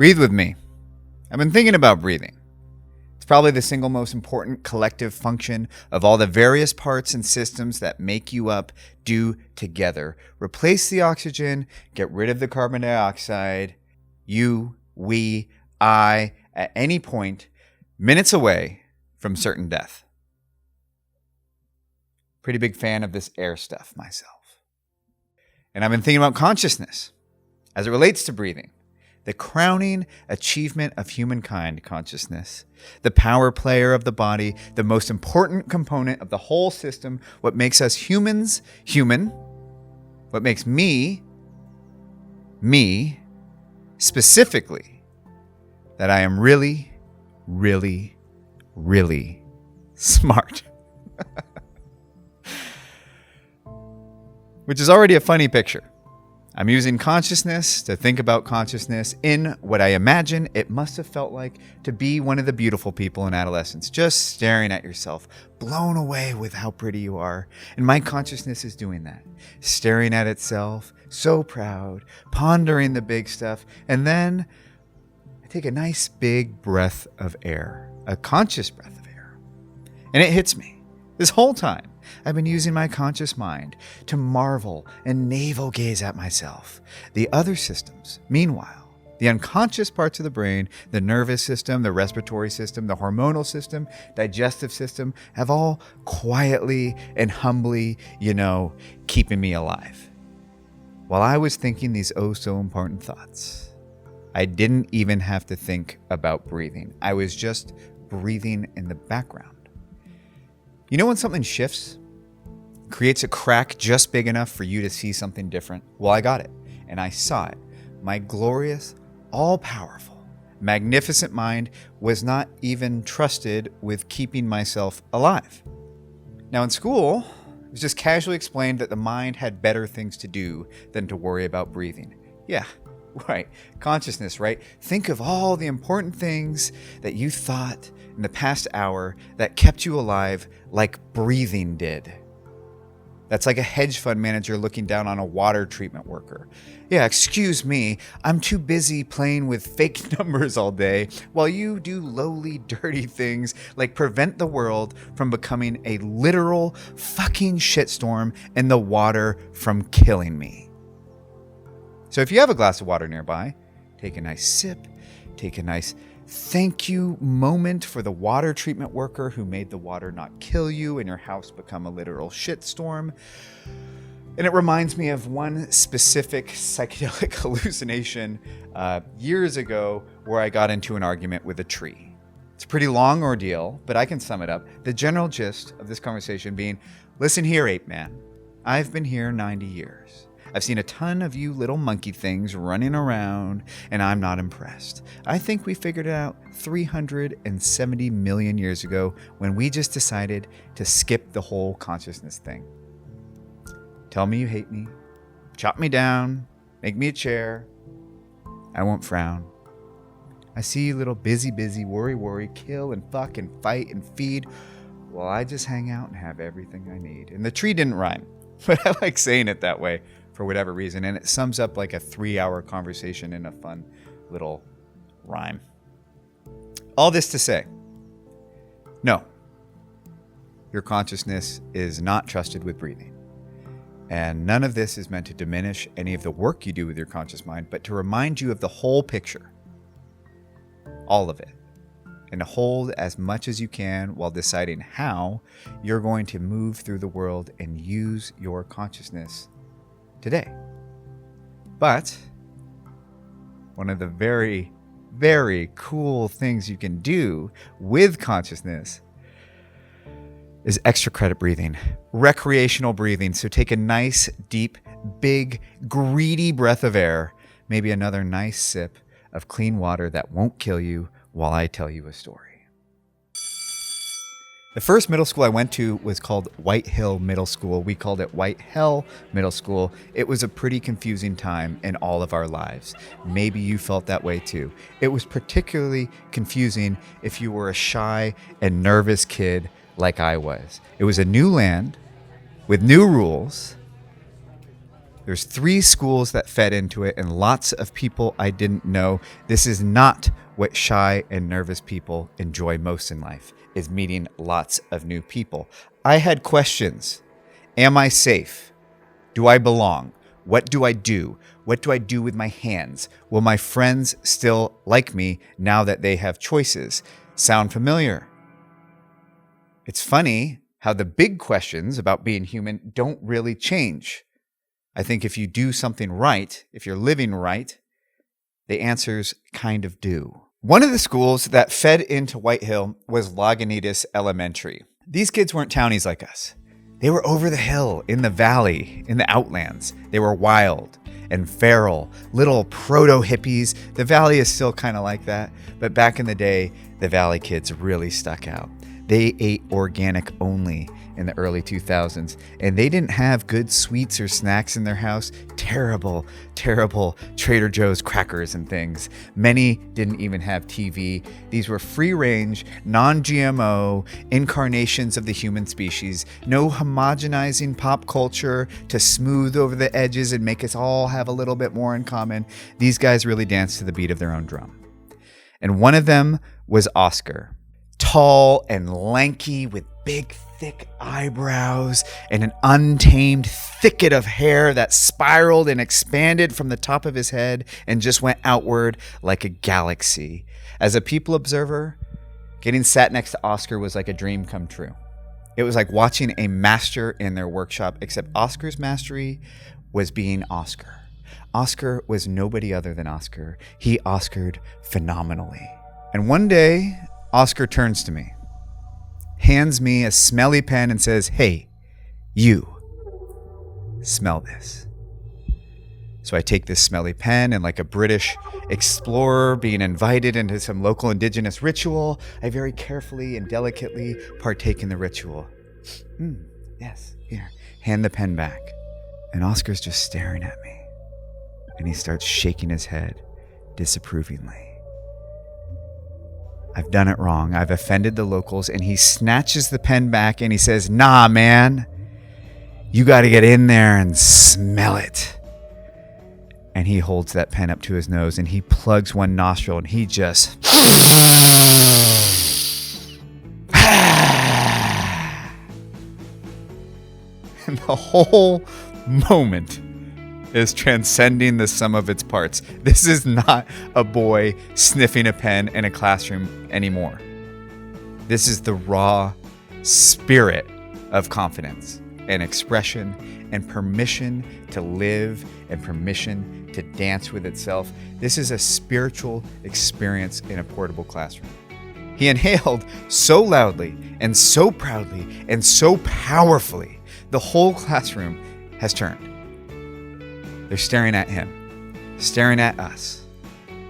Breathe with me. I've been thinking about breathing. It's probably the single most important collective function of all the various parts and systems that make you up do together. Replace the oxygen, get rid of the carbon dioxide. You, we, I, at any point, minutes away from certain death. Pretty big fan of this air stuff myself. And I've been thinking about consciousness as it relates to breathing. The crowning achievement of humankind consciousness, the power player of the body, the most important component of the whole system, what makes us humans human, what makes me, specifically, that I am really, really, really smart. Which is already a funny picture. I'm using consciousness to think about consciousness in what I imagine it must have felt like to be one of the beautiful people in adolescence, just staring at yourself, blown away with how pretty you are. And my consciousness is doing that, staring at itself, so proud, pondering the big stuff. And then I take a nice big breath of air, a conscious breath of air. And it hits me this whole time. I've been using my conscious mind to marvel and navel gaze at myself. The other systems, meanwhile, the unconscious parts of the brain, the nervous system, the respiratory system, the hormonal system, digestive system, have all quietly and humbly, keeping me alive. While I was thinking these oh so important thoughts, I didn't even have to think about breathing. I was just breathing in the background. You know when something shifts? Creates a crack just big enough for you to see something different? Well, I got it, and I saw it. My glorious, all-powerful, magnificent mind was not even trusted with keeping myself alive. Now in school, it was just casually explained that the mind had better things to do than to worry about breathing. Yeah, right. Consciousness, right? Think of all the important things that you thought in the past hour that kept you alive like breathing did. That's like a hedge fund manager looking down on a water treatment worker. Yeah, excuse me, I'm too busy playing with fake numbers all day while you do lowly, dirty things like prevent the world from becoming a literal fucking shitstorm and the water from killing me. So if you have a glass of water nearby, take a nice sip, take a nice thank you moment for the water treatment worker who made the water not kill you and your house become a literal shitstorm. And it reminds me of one specific psychedelic hallucination years ago where I got into an argument with a tree. It's a pretty long ordeal, but I can sum it up. The general gist of this conversation being, listen here, ape man, I've been here 90 years. I've seen a ton of you little monkey things running around, and I'm not impressed. I think we figured it out 370 million years ago when we just decided to skip the whole consciousness thing. Tell me you hate me, chop me down, make me a chair. I won't frown. I see you little busy, worry, kill and fuck and fight and feed. Well, I just hang out and have everything I need. And the tree didn't rhyme, but I like saying it that way for whatever reason. And it sums up like a 3-hour conversation in a fun little rhyme. All this to say, no, your consciousness is not trusted with breathing. And none of this is meant to diminish any of the work you do with your conscious mind, but to remind you of the whole picture, all of it, and to hold as much as you can while deciding how you're going to move through the world and use your consciousness today. But one of the very, very cool things you can do with consciousness is extra credit breathing, recreational breathing. So take a nice, deep, big, greedy breath of air, maybe another nice sip of clean water that won't kill you while I tell you a story. The first middle school I went to was called White Hill Middle School. We called it White Hell Middle School. It was a pretty confusing time in all of our lives. Maybe you felt that way too. It was particularly confusing if you were a shy and nervous kid like I was. It was a new land with new rules, There's 3 schools that fed into it and lots of people I didn't know. This is not what shy and nervous people enjoy most in life, is meeting lots of new people. I had questions. Am I safe? Do I belong? What do I do? What do I do with my hands? Will my friends still like me now that they have choices? Sound familiar? It's funny how the big questions about being human don't really change. I think if you do something right, if you're living right, the answers kind of do. One of the schools that fed into White Hill was Lagunitas Elementary. These kids weren't townies like us. They were over the hill, in the valley, in the outlands. They were wild and feral, little proto-hippies. The valley is still kind of like that, but back in the day, the valley kids really stuck out. They ate organic only in the early 2000s, and they didn't have good sweets or snacks in their house. Terrible, terrible Trader Joe's crackers and things. Many didn't even have TV. These were free-range, non-GMO incarnations of the human species. No homogenizing pop culture to smooth over the edges and make us all have a little bit more in common. These guys really danced to the beat of their own drum. And one of them was Oscar. Tall and lanky with big, thick eyebrows and an untamed thicket of hair that spiraled and expanded from the top of his head and just went outward like a galaxy. As a people observer, getting sat next to Oscar was like a dream come true. It was like watching a master in their workshop, except Oscar's mastery was being Oscar. Oscar was nobody other than Oscar. He Oscared phenomenally. And one day, Oscar turns to me, hands me a smelly pen and says, "Hey, you, smell this." So I take this smelly pen and like a British explorer being invited into some local indigenous ritual, I very carefully and delicately partake in the ritual. Yes, here, hand the pen back. And Oscar's just staring at me. And he starts shaking his head disapprovingly. I've done it wrong. I've offended the locals. And he snatches the pen back and he says, "Nah, man, you got to get in there and smell it." And he holds that pen up to his nose and he plugs one nostril and he just... And the whole moment is transcending the sum of its parts. This is not a boy sniffing a pen in a classroom anymore. This is the raw spirit of confidence and expression and permission to live and permission to dance with itself. This is a spiritual experience in a portable classroom. He inhaled so loudly and so proudly and so powerfully, the whole classroom has turned. They're staring at him, staring at us,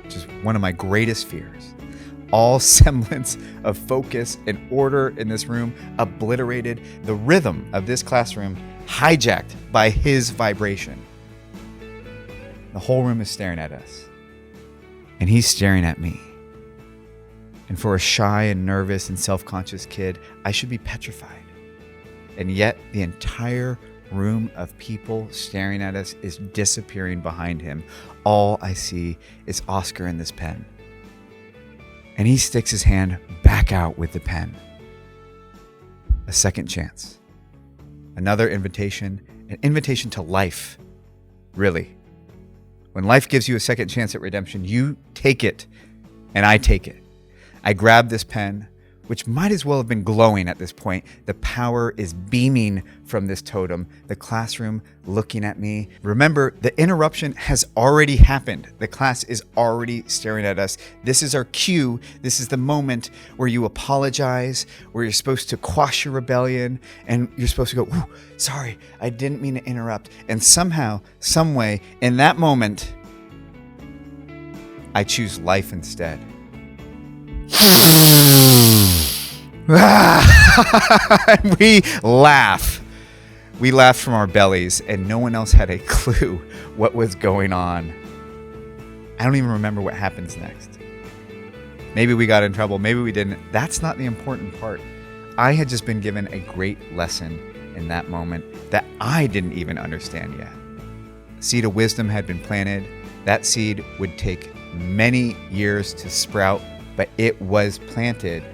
which is one of my greatest fears. All semblance of focus and order in this room obliterated, the rhythm of this classroom hijacked by his vibration. The whole room is staring at us, and he's staring at me. And for a shy and nervous and self-conscious kid, I should be petrified. And yet the entire room of people staring at us is disappearing behind him. All I see is Oscar and this pen. And he sticks his hand back out with the pen. A second chance. Another invitation, an invitation to life. Really. When life gives you a second chance at redemption, you take it, and I take it. I grab this pen, which might as well have been glowing at this point. The power is beaming from this totem, the classroom looking at me. Remember, the interruption has already happened. The class is already staring at us. This is our cue. This is the moment where you apologize, where you're supposed to quash your rebellion, and you're supposed to go, "Sorry, I didn't mean to interrupt." And somehow, some way, in that moment, I choose life instead. We laugh. We laughed from our bellies, and no one else had a clue what was going on. I don't even remember what happens next. Maybe we got in trouble. Maybe we didn't. That's not the important part. I had just been given a great lesson in that moment that I didn't even understand yet. seed of wisdom had been planted. That seed would take many years to sprout, but it was planted.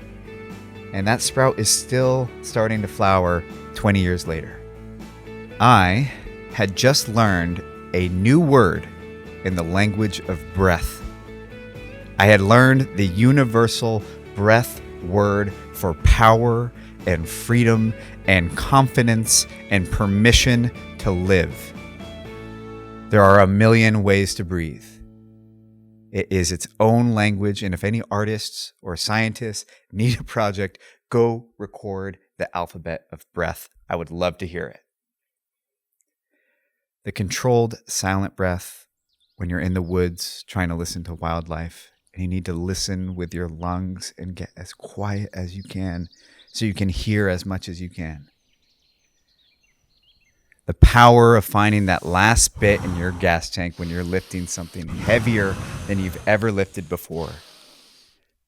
And that sprout is still starting to flower 20 years later. I had just learned a new word in the language of breath. I had learned the universal breath word for power and freedom and confidence and permission to live. There are a million ways to breathe. It is its own language, and if any artists or scientists need a project, go record the alphabet of breath. I would love to hear it. The controlled silent breath when you're in the woods trying to listen to wildlife, and you need to listen with your lungs and get as quiet as you can so you can hear as much as you can. The power of finding that last bit in your gas tank when you're lifting something heavier than you've ever lifted before.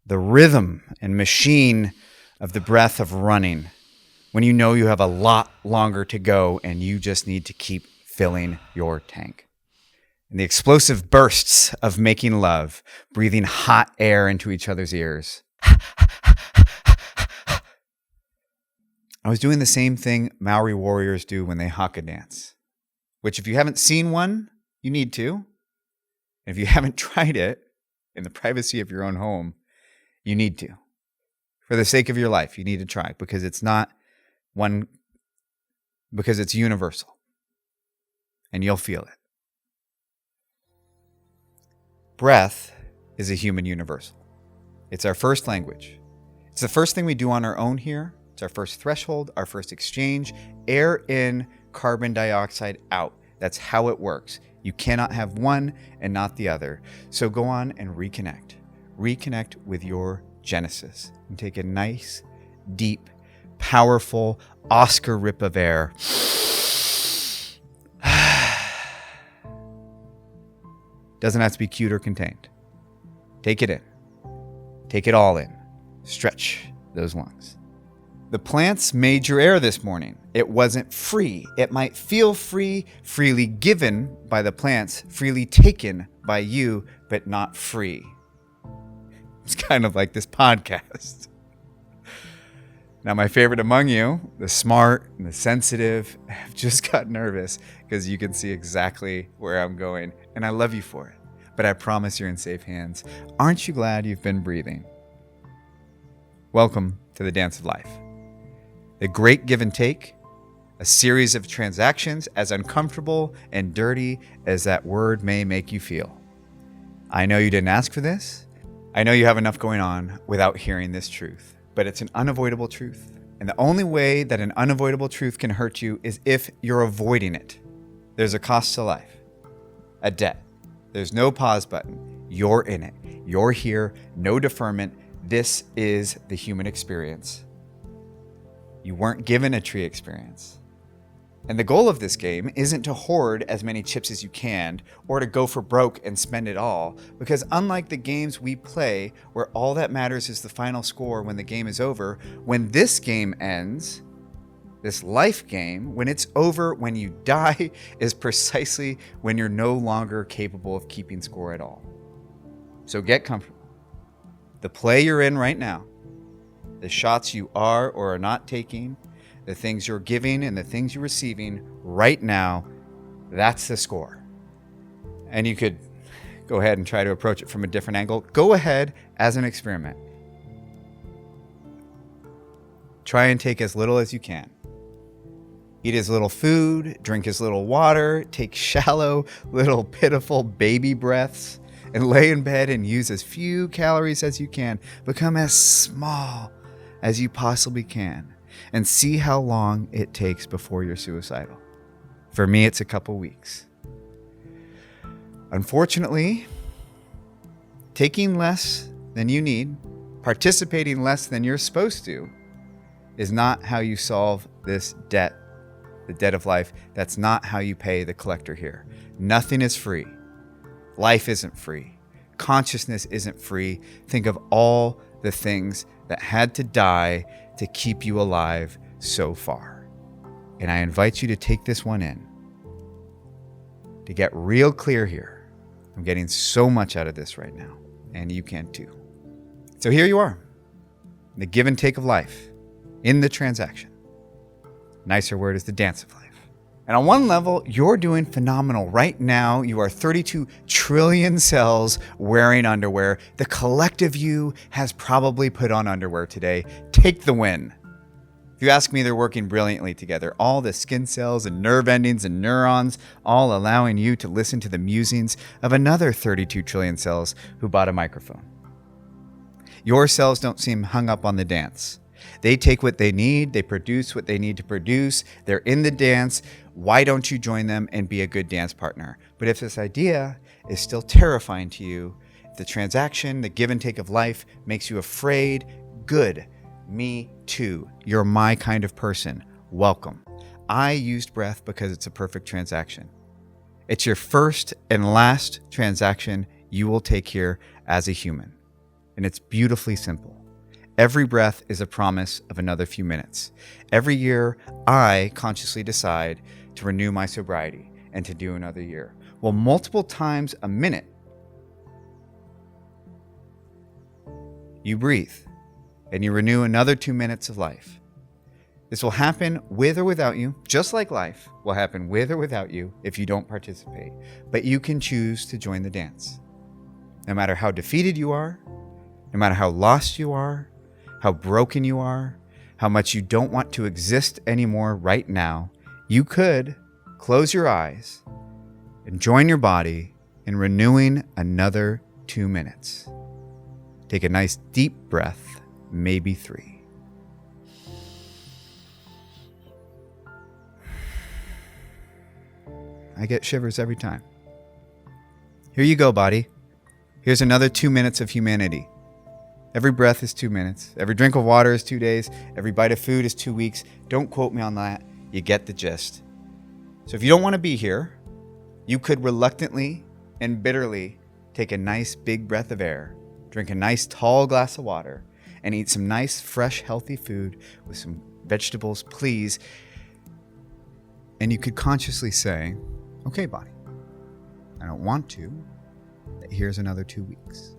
The rhythm and machine of the breath of running when you know you have a lot longer to go and you just need to keep filling your tank. And the explosive bursts of making love, breathing hot air into each other's ears. I was doing the same thing Maori warriors do when they haka dance, which if you haven't seen one, you need to. And if you haven't tried it in the privacy of your own home, you need to. For the sake of your life, you need to try because it's universal and you'll feel it. Breath is a human universal. It's our first language. It's the first thing we do on our own here. It's our first threshold, our first exchange. Air in, carbon dioxide out. That's how it works. You cannot have one and not the other. So go on and reconnect. Reconnect with your Genesis and take a nice, deep, powerful Oscar rip of air. Doesn't have to be cute or contained. Take it in. Take it all in. Stretch those lungs. The plants made your air this morning. It wasn't free. It might feel free, freely given by the plants, freely taken by you, but not free. It's kind of like this podcast. Now, my favorite among you, the smart and the sensitive, have just got nervous because you can see exactly where I'm going, and I love you for it. But I promise you're in safe hands. Aren't you glad you've been breathing? Welcome to the dance of life. The great give and take, a series of transactions as uncomfortable and dirty as that word may make you feel. I know you didn't ask for this. I know you have enough going on without hearing this truth, but it's an unavoidable truth. And the only way that an unavoidable truth can hurt you is if you're avoiding it. There's a cost to life, a debt. There's no pause button. You're in it. You're here. No deferment. This is the human experience. You weren't given a tree experience. And the goal of this game isn't to hoard as many chips as you can or to go for broke and spend it all, because unlike the games we play where all that matters is the final score when the game is over, when this game ends, this life game, when it's over, when you die, is precisely when you're no longer capable of keeping score at all. So get comfortable. The play you're in right now, the shots you are or are not taking, the things you're giving and the things you're receiving right now, that's the score. And you could go ahead and try to approach it from a different angle. Go ahead as an experiment. Try and take as little as you can. Eat as little food, drink as little water, take shallow, little pitiful baby breaths, and lay in bed and use as few calories as you can. Become as small as you possibly can and see how long it takes before you're suicidal. For me, it's a couple weeks. Unfortunately, taking less than you need, participating less than you're supposed to, is not how you solve this debt, the debt of life. That's not how you pay the collector here. Nothing is free. Life isn't free. Consciousness isn't free. Think of all the things that had to die to keep you alive so far. And I invite you to take this one in. to get real clear here. I'm getting so much out of this right now, and you can too. So here you are, the give and take of life in the transaction. Nicer word is the dance of life. And on one level, you're doing phenomenal. Right now, you are 32 trillion cells wearing underwear. The collective you has probably put on underwear today. Take the win. If you ask me, they're working brilliantly together. All the skin cells and nerve endings and neurons, all allowing you to listen to the musings of another 32 trillion cells who bought a microphone. Your cells don't seem hung up on the dance. They take what they need, they produce what they need to produce, they're in the dance. Why don't you join them and be a good dance partner? But if this idea is still terrifying to you, if the transaction, the give and take of life makes you afraid, good. Me too. You're my kind of person. Welcome. I used breath because it's a perfect transaction. It's your first and last transaction you will take here as a human. And it's beautifully simple. Every breath is a promise of another few minutes. Every year, I consciously decide to renew my sobriety and to do another year. Well, multiple times a minute, you breathe and you renew another 2 minutes of life. This will happen with or without you, just like life will happen with or without you if you don't participate. But you can choose to join the dance. No matter how defeated you are, no matter how lost you are, how broken you are, how much you don't want to exist anymore right now, you could close your eyes and join your body in renewing another 2 minutes. Take a nice deep breath, maybe 3. I get shivers every time. Here you go, body. Here's another 2 minutes of humanity. Every breath is 2 minutes. Every drink of water is 2 days. Every bite of food is 2 weeks. Don't quote me on that. You get the gist. So if you don't want to be here, you could reluctantly and bitterly take a nice big breath of air, drink a nice tall glass of water, and eat some nice, fresh, healthy food with some vegetables, please. And you could consciously say, okay, body, I don't want to. Here's another 2 weeks.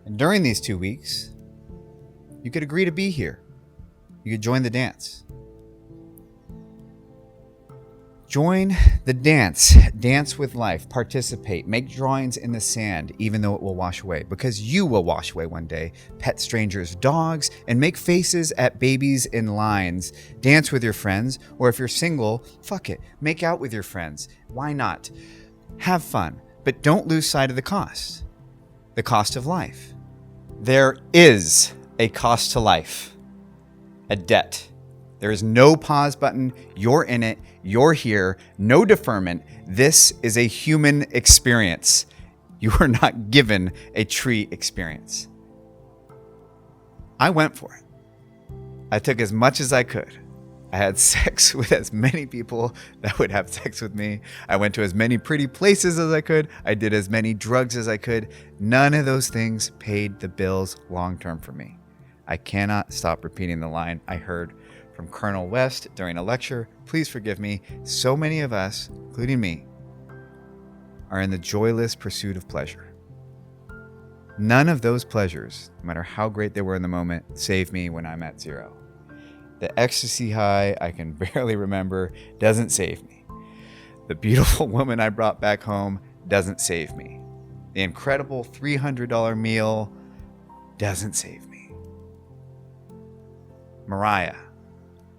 And during these 2 weeks, you could agree to be here. You could join the dance. Join the dance. Dance with life. Participate. Make drawings in the sand, even though it will wash away. Because you will wash away one day. Pet strangers' dogs and make faces at babies in lines. Dance with your friends. Or if you're single, fuck it. Make out with your friends. Why not? Have fun. But don't lose sight of the cost. The cost of life. There is a cost to life. A debt. There is no pause button. You're in it. You're here. No deferment. This is a human experience. You are not given a tree experience. I went for it. I took as much as I could. I had sex with as many people that would have sex with me. I went to as many pretty places as I could. I did as many drugs as I could. None of those things paid the bills long term for me. I cannot stop repeating the line I heard from Colonel West during a lecture. Please forgive me. So many of us, including me, are in the joyless pursuit of pleasure. None of those pleasures, no matter how great they were in the moment, save me when I'm at zero. The ecstasy high I can barely remember doesn't save me. The beautiful woman I brought back home doesn't save me. The incredible $300 meal doesn't save me. Mariah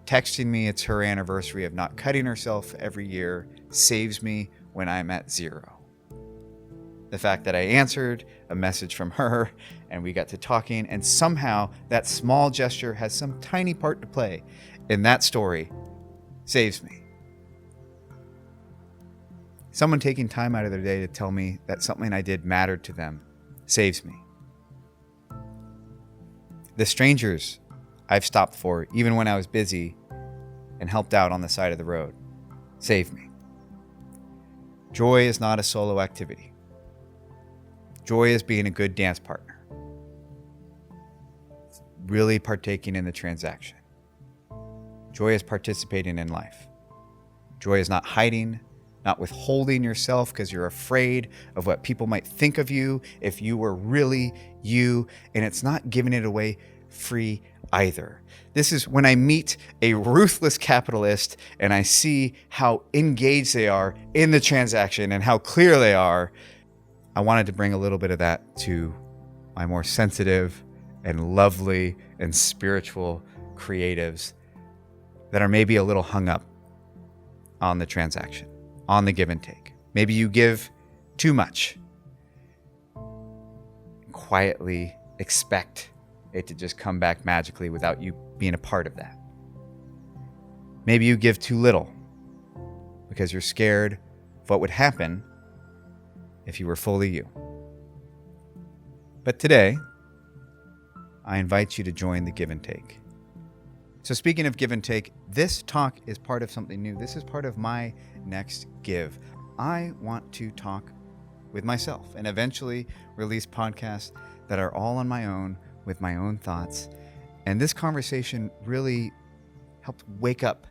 texting me it's her anniversary of not cutting herself every year saves me when I'm at zero. The fact that I answered a message from her and we got to talking, and somehow that small gesture has some tiny part to play in that story saves me. Someone taking time out of their day to tell me that something I did mattered to them saves me. The strangers I've stopped for, even when I was busy and helped out on the side of the road, save me. Joy is not a solo activity. Joy is being a good dance partner. It's really partaking in the transaction. Joy is participating in life. Joy is not hiding, not withholding yourself because you're afraid of what people might think of you if you were really you. And it's not giving it away free either. This is when I meet a ruthless capitalist and I see how engaged they are in the transaction and how clear they are. I wanted to bring a little bit of that to my more sensitive and lovely and spiritual creatives that are maybe a little hung up on the transaction, on the give and take. Maybe you give too much. Quietly expect it to just come back magically without you being a part of that. Maybe you give too little because you're scared of what would happen if you were fully you. But today, I invite you to join the give and take. So speaking of give and take, this talk is part of something new. This is part of my next give. I want to talk with myself and eventually release podcasts that are all on my own with my own thoughts. And this conversation really helped wake up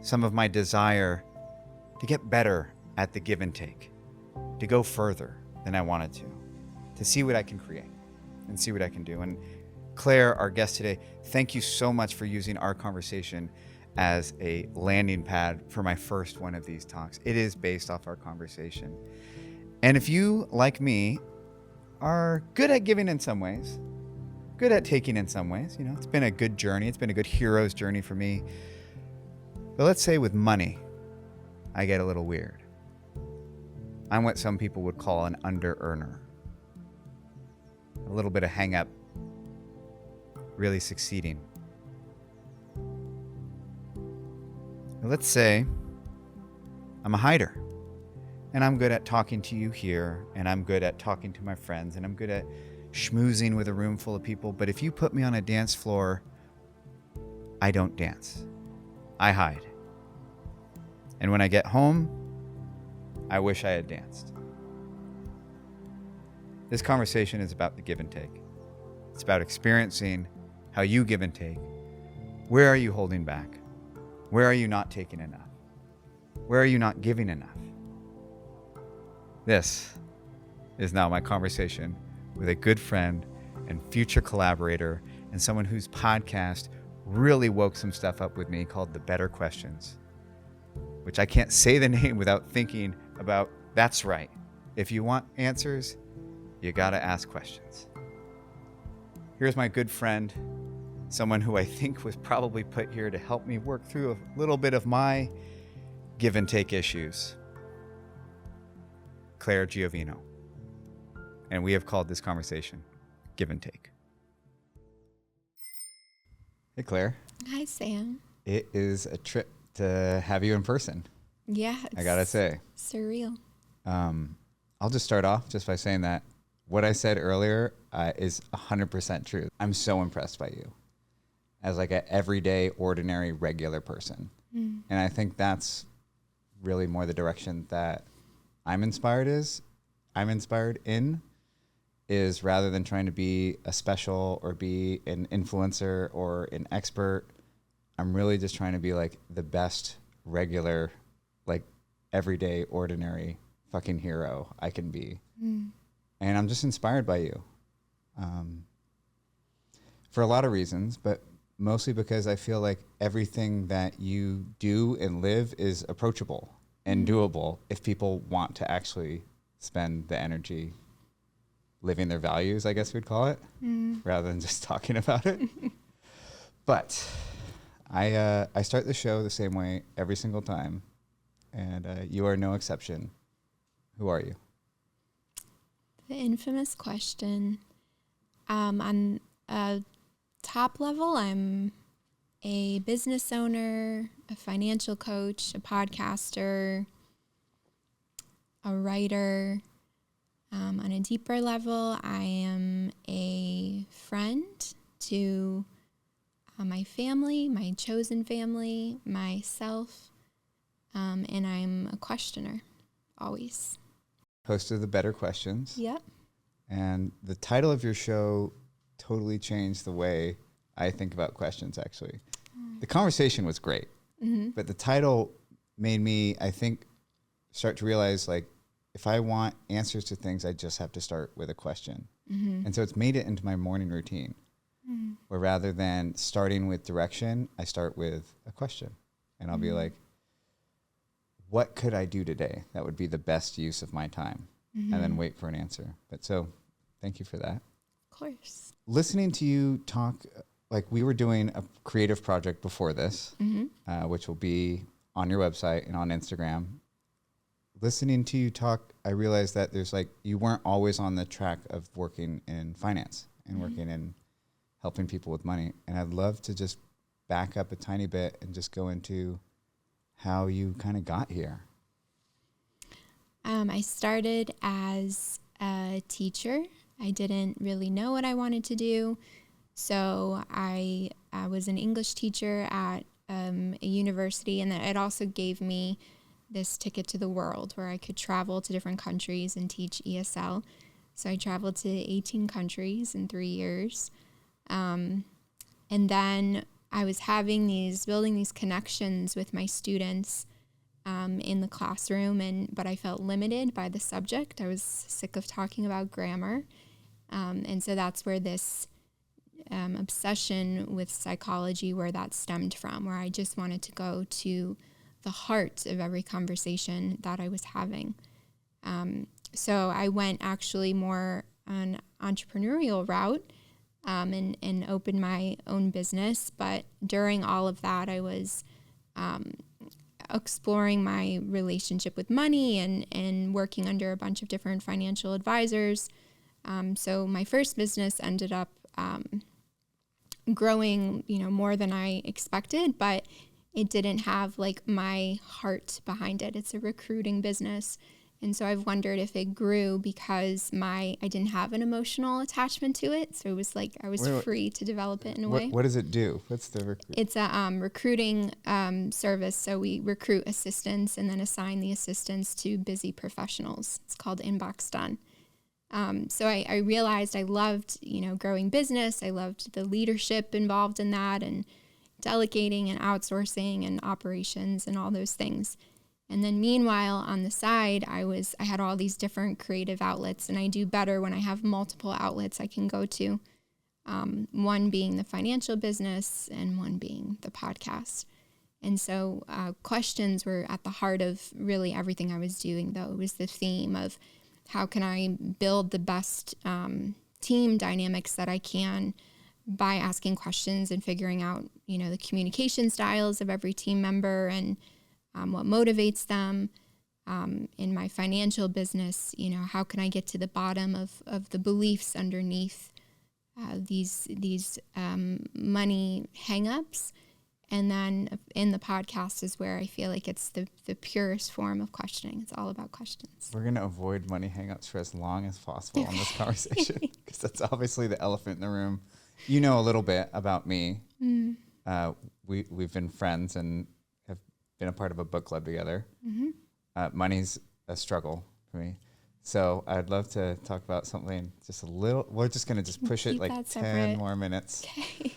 some of my desire to get better at the give and take, to go further than I wanted to see what I can create and see what I can do. And Claire, our guest today, thank you so much for using our conversation as a landing pad for my first one of these talks. It is based off our conversation. And if you, like me, are good at giving in some ways, good at taking in some ways, it's been a good journey. It's been a good hero's journey for me. But let's say with money, I get a little weird. I'm what some people would call an under-earner. A little bit of hang up, really succeeding. Let's say I'm a hider and I'm good at talking to you here and I'm good at talking to my friends and I'm good at schmoozing with a room full of people. But if you put me on a dance floor, I don't dance. I hide. And when I get home, I wish I had danced. This conversation is about the give and take. It's about experiencing how you give and take. Where are you holding back? Where are you not taking enough? Where are you not giving enough? This is now my conversation with a good friend and future collaborator and someone whose podcast really woke some stuff up with me called The Better Questions, which I can't say the name without thinking about, that's right. If you want answers, you gotta ask questions. Here's my good friend, someone who I think was probably put here to help me work through a little bit of my give and take issues, Claire Giovino. And we have called this conversation Give and Take. Hey, Claire. Hi, Sam. It is a trip to have you in person. Yeah. I gotta say. Surreal. I'll just start off just by saying that what I said earlier is 100% true. I'm so impressed by you as like an everyday, ordinary, regular person. And I think that's really more the direction that I'm inspired in, is rather than trying to be a special or be an influencer or an expert, I'm really just trying to be like the best regular, like everyday, ordinary fucking hero I can be. And I'm just inspired by you for a lot of reasons, but mostly because I feel like everything that you do and live is approachable and doable if people want to actually spend the energy living their values, I guess we'd call it, rather than just talking about it. But I start the show the same way every single time, and you are no exception. Who are you? The infamous question. On a top level, I'm a business owner, a financial coach, a podcaster, a writer. On a deeper level, I am a friend to my family, my chosen family, myself, and I'm a questioner, always. Host of The Better Questions. Yep. And the title of your show totally changed the way I think about questions, actually. The conversation was great, but the title made me, I think, start to realize like if I want answers to things, I just have to start with a question. Mm-hmm. And so it's made it into my morning routine, where rather than starting with direction, I start with a question. And I'll be like, what could I do today that would be the best use of my time? And then wait for an answer. But so thank you for that. Of course. Listening to you talk, like we were doing a creative project before this, which will be on your website and on Instagram. Listening to you talk, I realized that there's like, you weren't always on the track of working in finance and working in helping people with money. And I'd love to just back up a tiny bit and just go into how you kind of got here. I started as a teacher. I didn't really know what I wanted to do. So I was an English teacher at a university, and then it also gave me this ticket to the world where I could travel to different countries and teach ESL. So I traveled to 18 countries in 3 years. And then I was building these connections with my students in the classroom, but I felt limited by the subject. I was sick of talking about grammar. And so that's where this obsession with psychology, where that stemmed from, where I just wanted to go to the heart of every conversation that I was having. So I went actually more an entrepreneurial route and opened my own business. But during all of that, I was exploring my relationship with money and working under a bunch of different financial advisors. So my first business ended up growing, more than I expected, but it didn't have like my heart behind it. It's a recruiting business. And so I've wondered if it grew because I didn't have an emotional attachment to it. So it was like I was free to develop it in a way. What does it do? What's the It's a recruiting service. So we recruit assistants and then assign the assistants to busy professionals. It's called Inbox Done. So I realized I loved, growing business. I loved the leadership involved in that and delegating and outsourcing and operations and all those things. And then meanwhile, on the side, I had all these different creative outlets, and I do better when I have multiple outlets I can go to. One being the financial business and one being the podcast. And so questions were at the heart of really everything I was doing, though. It was the theme of how can I build the best team dynamics that I can by asking questions and figuring out, the communication styles of every team member and what motivates them. In my financial business, how can I get to the bottom of the beliefs underneath these money hangups? And then in the podcast is where I feel like it's the purest form of questioning. It's all about questions. We're going to avoid money hangups for as long as possible on this conversation, because that's obviously the elephant in the room. You know a little bit about me. We've been friends and have been a part of a book club together. Money's a struggle for me. So I'd love to talk about something just a little. We're just going to just push it like 10 more minutes. Okay.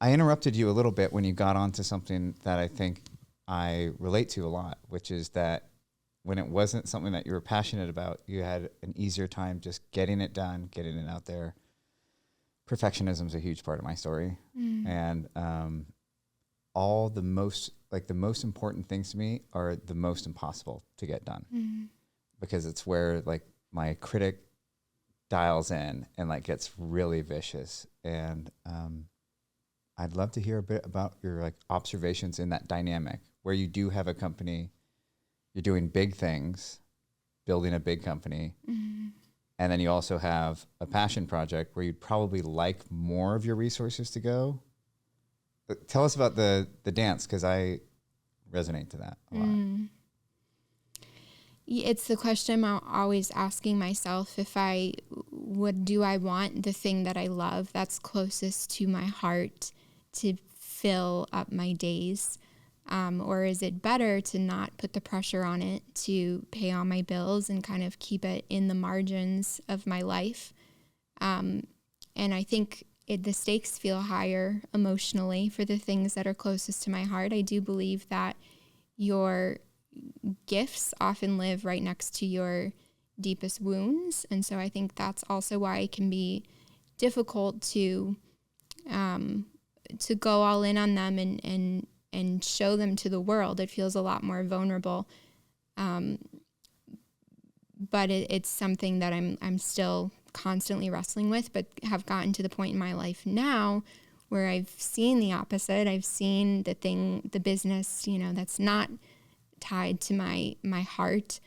I interrupted you a little bit when you got onto something that I think I relate to a lot, which is that when it wasn't something that you were passionate about, you had an easier time just getting it done, getting it out there. Perfectionism is a huge part of my story. And all the most important things to me are the most impossible to get done, because it's where like my critic dials in and like gets really vicious. And I'd love to hear a bit about your like observations in that dynamic where you do have a company, you're doing big things, building a big company, and then you also have a passion project where you'd probably like more of your resources to go. Tell us about the dance, because I resonate to that a lot. It's the question I'm always asking myself, do I want the thing that I love that's closest to my heart to fill up my days? Or is it better to not put the pressure on it to pay all my bills and kind of keep it in the margins of my life? And I think the stakes feel higher emotionally for the things that are closest to my heart. I do believe that your gifts often live right next to your deepest wounds. And so I think that's also why it can be difficult to go all in on them and show them to the world. It feels a lot more vulnerable. But it's something that I'm still constantly wrestling with, but have gotten to the point in my life now where I've seen the opposite. I've seen the business, that's not tied to my heart,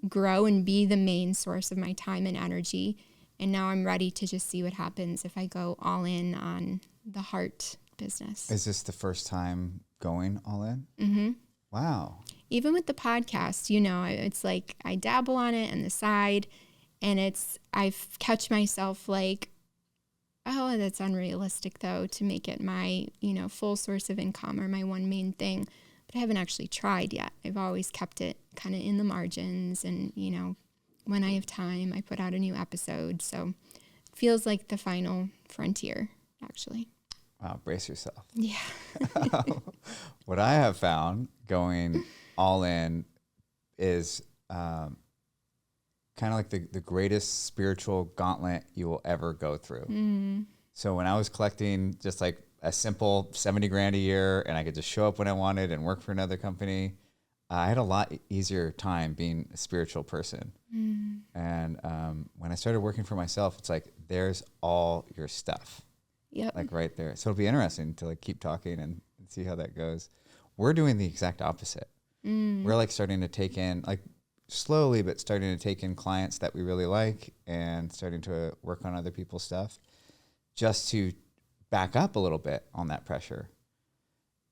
grow and be the main source of my time and energy. And now I'm ready to just see what happens if I go all in on the heart business. Is this the first time going all in? Mm-hmm. Wow. Even with the podcast, it's like I dabble on it on the side, and I've catch myself like, oh, that's unrealistic though, to make it my, full source of income or my one main thing. But I haven't actually tried yet. I've always kept it kind of in the margins, and, when I have time, I put out a new episode. So it feels like the final frontier, actually. Wow, brace yourself. Yeah. What I have found going all in is kind of like the greatest spiritual gauntlet you will ever go through. Mm. So when I was collecting just like a simple 70 grand a year and I could just show up when I wanted and work for another company, I had a lot easier time being a spiritual person. Mm. And when I started working for myself, it's like, there's all your stuff. Yep. Like right there. So it'll be interesting to like keep talking and see how that goes. We're doing the exact opposite. Mm. We're like starting to take in, like slowly, but starting to take in clients that we really like and starting to work on other people's stuff just to back up a little bit on that pressure.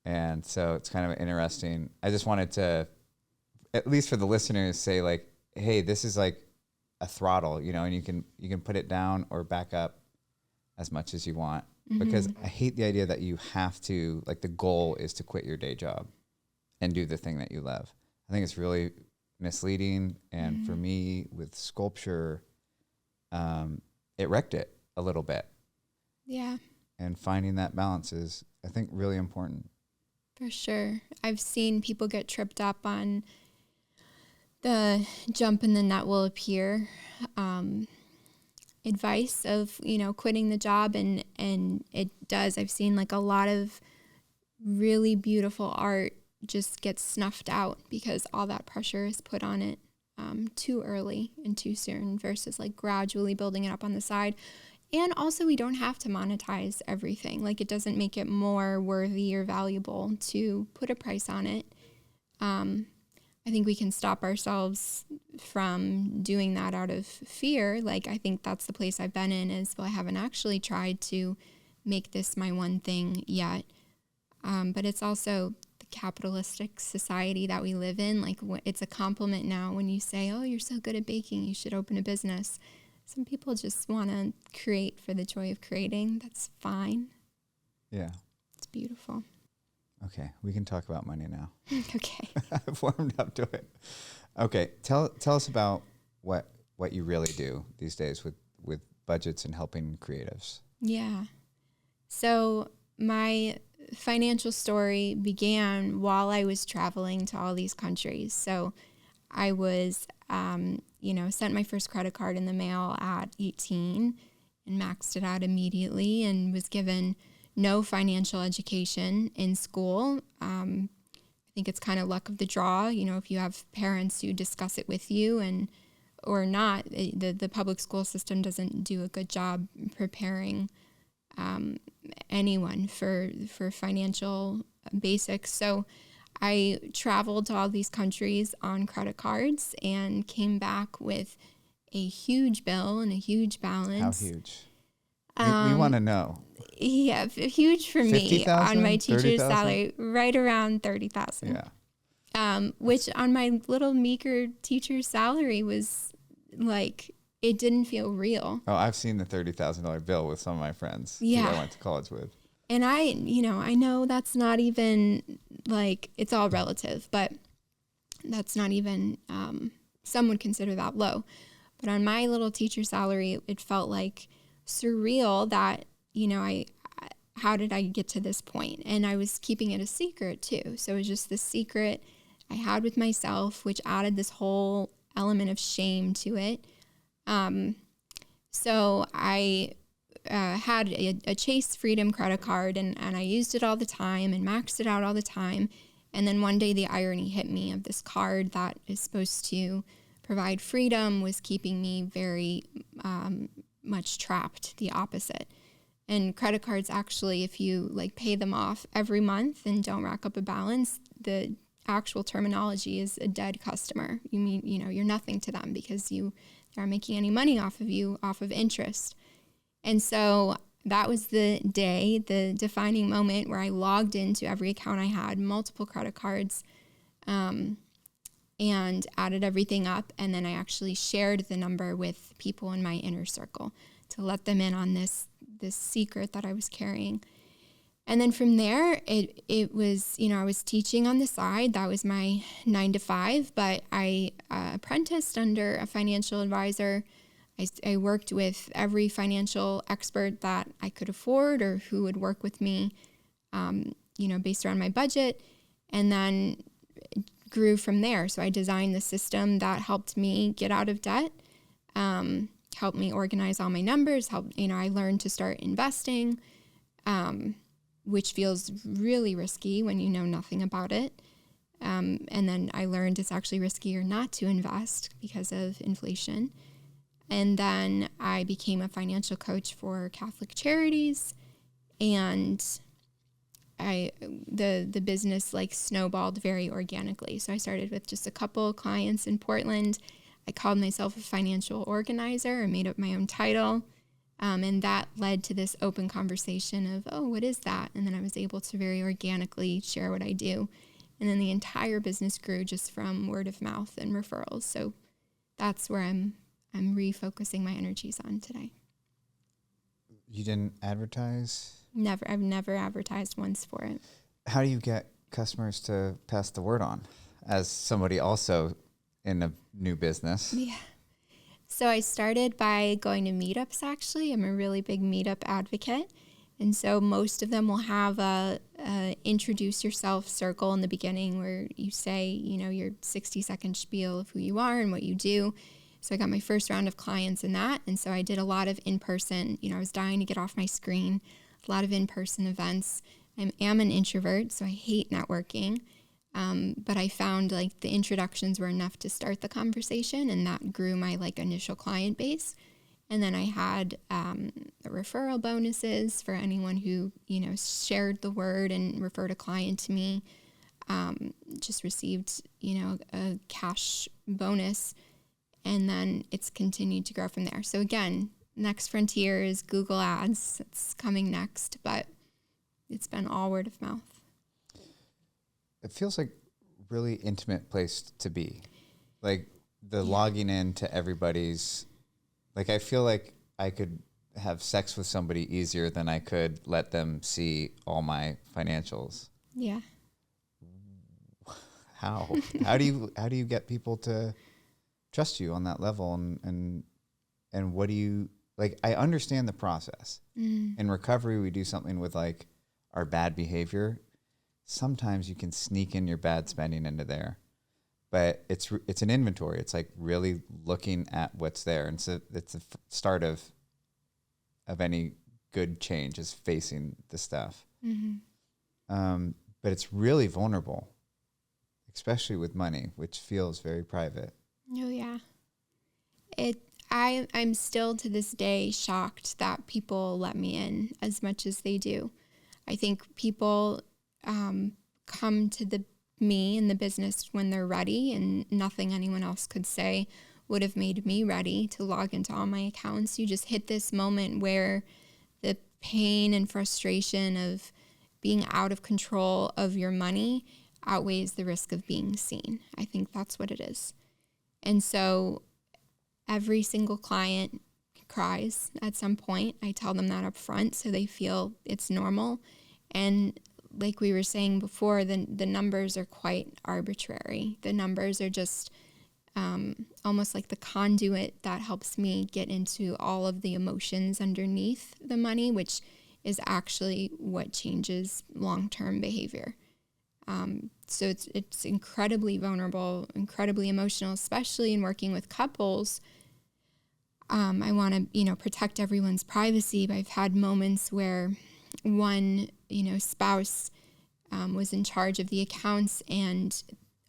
And so it's kind of interesting. I just wanted to, at least for the listeners, say like, hey, this is like a throttle, and you can put it down or back up as much as you want. Mm-hmm. Because I hate the idea that you have to, like the goal is to quit your day job and do the thing that you love. I think it's really misleading. And mm-hmm. for me with sculpture, it wrecked it a little bit. Yeah. And finding that balance is, I think, really important. For sure. I've seen people get tripped up on the jump and the net will appear advice of, quitting the job. And it does. I've seen like a lot of really beautiful art just get snuffed out because all that pressure is put on it too early and too soon versus like gradually building it up on the side. And also, we don't have to monetize everything. Like, it doesn't make it more worthy or valuable to put a price on it. I think we can stop ourselves from doing that out of fear. Like, I think that's the place I've been in is, well, I haven't actually tried to make this my one thing yet. But it's also the capitalistic society that we live in. Like, it's a compliment now when you say, oh, you're so good at baking, you should open a business. Some people just want to create for the joy of creating. That's fine. Yeah. It's beautiful. Okay, we can talk about money now. Okay. I've warmed up to it. Okay, tell us about what you really do these days with budgets and helping creatives. Yeah. So my financial story began while I was traveling to all these countries. So I was sent my first credit card in the mail at 18 and maxed it out immediately and was given no financial education in school. I think it's kind of luck of the draw, if you have parents who discuss it with you or not. The public school system doesn't do a good job preparing anyone for financial basics. So I traveled to all these countries on credit cards and came back with a huge bill and a huge balance. How huge? We want to know. Yeah, huge for me on my teacher's salary, right around $30,000. Yeah. Which on my little meager teacher's salary was like, it didn't feel real. Oh, I've seen the $30,000 bill with some of my friends who I went to college with. And I know that's not even like, it's all relative, but that's not even, some would consider that low. But on my little teacher salary, it felt like surreal that, how did I get to this point? And I was keeping it a secret too. So it was just this secret I had with myself, which added this whole element of shame to it. So I had a Chase Freedom credit card, and I used it all the time and maxed it out all the time. And then one day the irony hit me of this card that is supposed to provide freedom was keeping me very much trapped, the opposite. And credit cards actually, if you pay them off every month and don't rack up a balance, the actual terminology is a dead customer. You mean, you're nothing to them because you aren't making any money off of you, off of interest. And so that was the day, the defining moment where I logged into every account I had, multiple credit cards, and added everything up. And then I actually shared the number with people in my inner circle to let them in on this secret that I was carrying. And then from there, it was, I was teaching on the side. That was my 9 to 5, but I apprenticed under a financial advisor. I worked with every financial expert that I could afford or who would work with me, based around my budget, and then grew from there. So I designed the system that helped me get out of debt, helped me organize all my numbers, I learned to start investing, which feels really risky when you know nothing about it. And then I learned it's actually riskier not to invest because of inflation. And then I became a financial coach for Catholic charities, and the business snowballed very organically. So I started with just a couple of clients in Portland. I called myself a financial organizer. I made up my own title. And that led to this open conversation of, oh, what is that? And then I was able to very organically share what I do. And then the entire business grew just from word of mouth and referrals. So that's where I'm refocusing my energies on today. You didn't advertise? Never. I've never advertised once for it. How do you get customers to pass the word on as somebody also in a new business? Yeah. So I started by going to meetups, actually. I'm a really big meetup advocate. And so most of them will have a introduce yourself circle in the beginning where you say, your 60-second spiel of who you are and what you do. So I got my first round of clients in that. And so I did a lot of in-person, I was dying to get off my screen, a lot of in-person events. I am an introvert, so I hate networking. But I found the introductions were enough to start the conversation, and that grew my initial client base. And then I had referral bonuses for anyone who, shared the word and referred a client to me, just received, a cash bonus. And then it's continued to grow from there. So again, next frontier is Google Ads. It's coming next, but it's been all word of mouth. It feels like really intimate place to be. Logging into everybody's, I feel like I could have sex with somebody easier than I could let them see all my financials. Yeah. How do you get people to trust you on that level, and what do you I understand the process. In recovery, we do something with our bad behavior. Sometimes you can sneak in your bad spending into there, but it's an inventory. It's really looking at what's there, and so it's the start of any good change is facing the stuff. But it's really vulnerable, especially with money, which feels very private. Oh yeah. I'm still to this day shocked that people let me in as much as they do. I think people come to me in the business when they're ready, and nothing anyone else could say would have made me ready to log into all my accounts. You just hit this moment where the pain and frustration of being out of control of your money outweighs the risk of being seen. I think that's what it is. And so every single client cries at some point. I tell them that up front so they feel it's normal. And like we were saying before, the numbers are quite arbitrary. The numbers are just almost like the conduit that helps me get into all of the emotions underneath the money, which is actually what changes long-term behavior. So it's incredibly vulnerable, incredibly emotional, especially in working with couples. I want to, protect everyone's privacy, but I've had moments where one, spouse was in charge of the accounts, and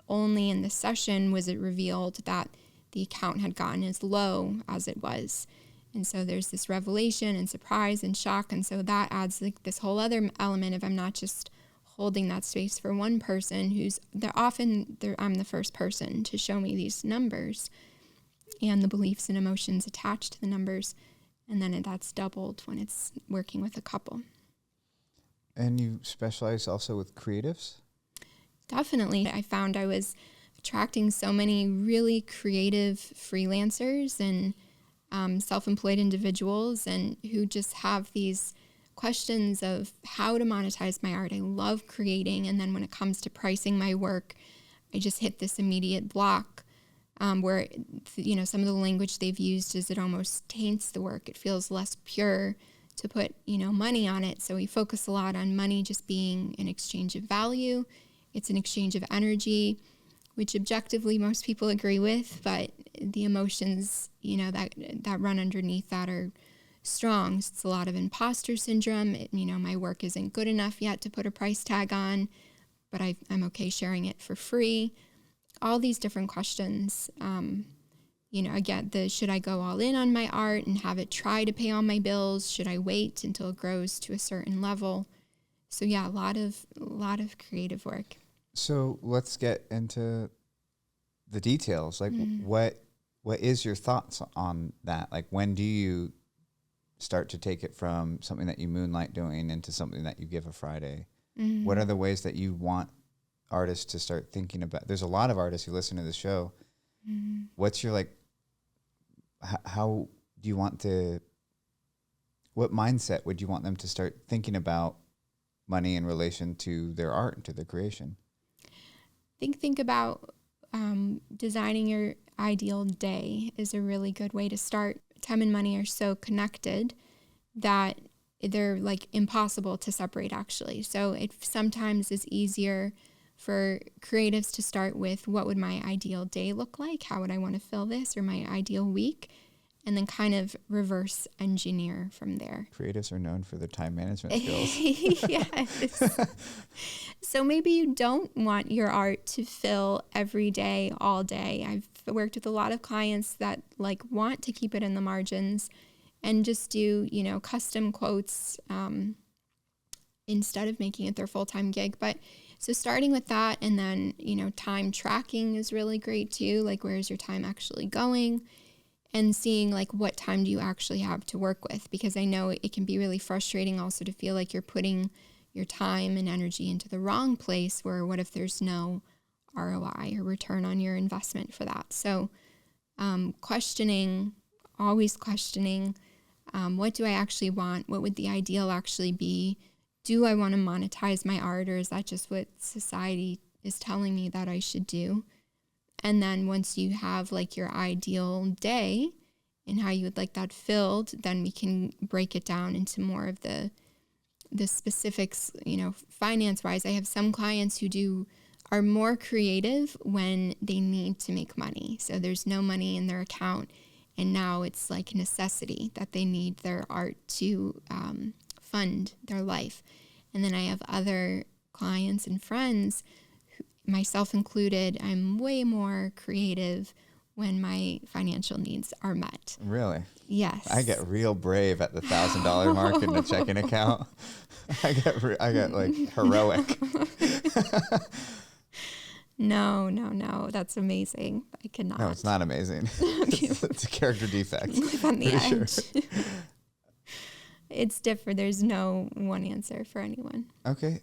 only in the session was it revealed that the account had gotten as low as it was. And so there's this revelation and surprise and shock. And so that adds like this whole other element of I'm not just holding that space for one person I'm the first person to show me these numbers and the beliefs and emotions attached to the numbers. And then that's doubled when it's working with a couple. And you specialize also with creatives? Definitely. I found I was attracting so many really creative freelancers and self-employed individuals and who just have these questions of how to monetize my art. I love creating. And then when it comes to pricing my work, I just hit this immediate block where, some of the language they've used is it almost taints the work. It feels less pure to put, money on it. So we focus a lot on money just being an exchange of value. It's an exchange of energy, which objectively most people agree with, but the emotions, that run underneath that are strong. So it's a lot of imposter syndrome. My work isn't good enough yet to put a price tag on, but I'm okay sharing it for free. All these different questions. Again, should I go all in on my art and have it try to pay all my bills? Should I wait until it grows to a certain level? So yeah, a lot of creative work. So let's get into the details. Like what is your thoughts on that? Like when do you start to take it from something that you moonlight doing into something that you give a Friday? Mm-hmm. What are the ways that you want artists to start thinking about? There's a lot of artists who listen to the show. Mm-hmm. What's your how do you want what mindset would you want them to start thinking about money in relation to their art and to their creation? Think about designing your ideal day is a really good way to start. Time and money are so connected that they're like impossible to separate actually. So it sometimes is easier for creatives to start with what would my ideal day look like? How would I want to fill this, or my ideal week? And then kind of reverse engineer from there. Creatives are known for their time management skills. Yes. So maybe you don't want your art to fill every day, all day. I've worked with a lot of clients that want to keep it in the margins and just do, custom quotes instead of making it their full-time gig. But so starting with that, and then, time tracking is really great too. Like, where's your time actually going? And seeing what time do you actually have to work with? Because I know it can be really frustrating also to feel like you're putting your time and energy into the wrong place, where what if there's no ROI or return on your investment for that? So always questioning, what do I actually want? What would the ideal actually be? Do I want to monetize my art, or is that just what society is telling me that I should do? And then once you have your ideal day and how you would like that filled, then we can break it down into more of the specifics, finance wise. I have some clients who are more creative when they need to make money. So there's no money in their account, and now it's necessity that they need their art to fund their life. And then I have other clients and friends, myself included, I'm way more creative when my financial needs are met. Really? Yes. I get real brave at the $1,000 mark in the checking account. I get heroic. No. That's amazing. I cannot. No, it's not amazing. It's a character defect. Live on the edge. Sure. It's different. There's no one answer for anyone. Okay.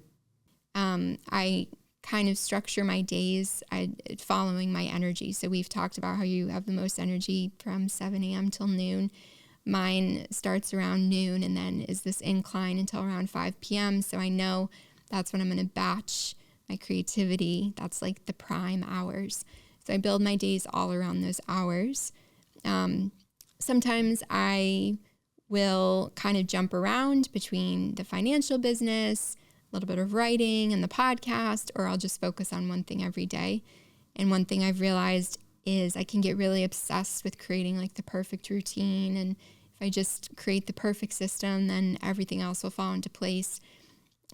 I kind of structure my days following my energy. So we've talked about how you have the most energy from 7 a.m. till noon. Mine starts around noon and then is this incline until around 5 p.m. So I know that's when I'm going to batch my creativity. That's the prime hours. So I build my days all around those hours. Sometimes I will kind of jump around between the financial business, a little bit of writing and the podcast, or I'll just focus on one thing every day. And one thing I've realized is I can get really obsessed with creating like the perfect routine. And if I just create the perfect system, then everything else will fall into place.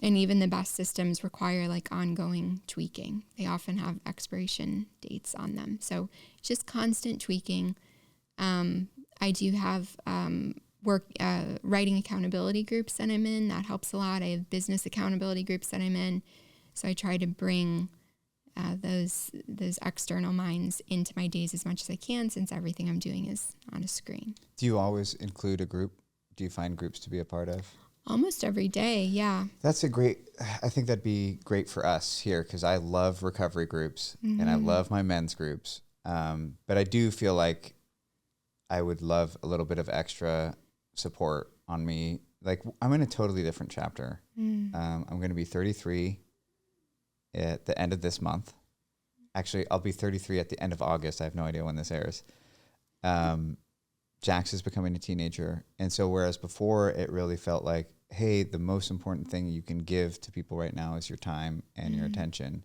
And even the best systems require like ongoing tweaking. They often have expiration dates on them. So it's just constant tweaking. I do have writing accountability groups that I'm in. That helps a lot. I have business accountability groups that I'm in. So I try to bring those external minds into my days as much as I can, since everything I'm doing is on a screen. Do you always include a group? Do you find groups to be a part of? Almost every day, yeah. I think that'd be great for us here, because I love recovery groups and I love my men's groups. But I do feel like I would love a little bit of extra support on me. Like, I'm in a totally different chapter. I'm going to be 33 at the end of this month. Actually, I'll be 33 at the end of August. I have no idea when this airs. Jax is becoming a teenager. And so whereas before it really felt like, hey, the most important thing you can give to people right now is your time and your attention.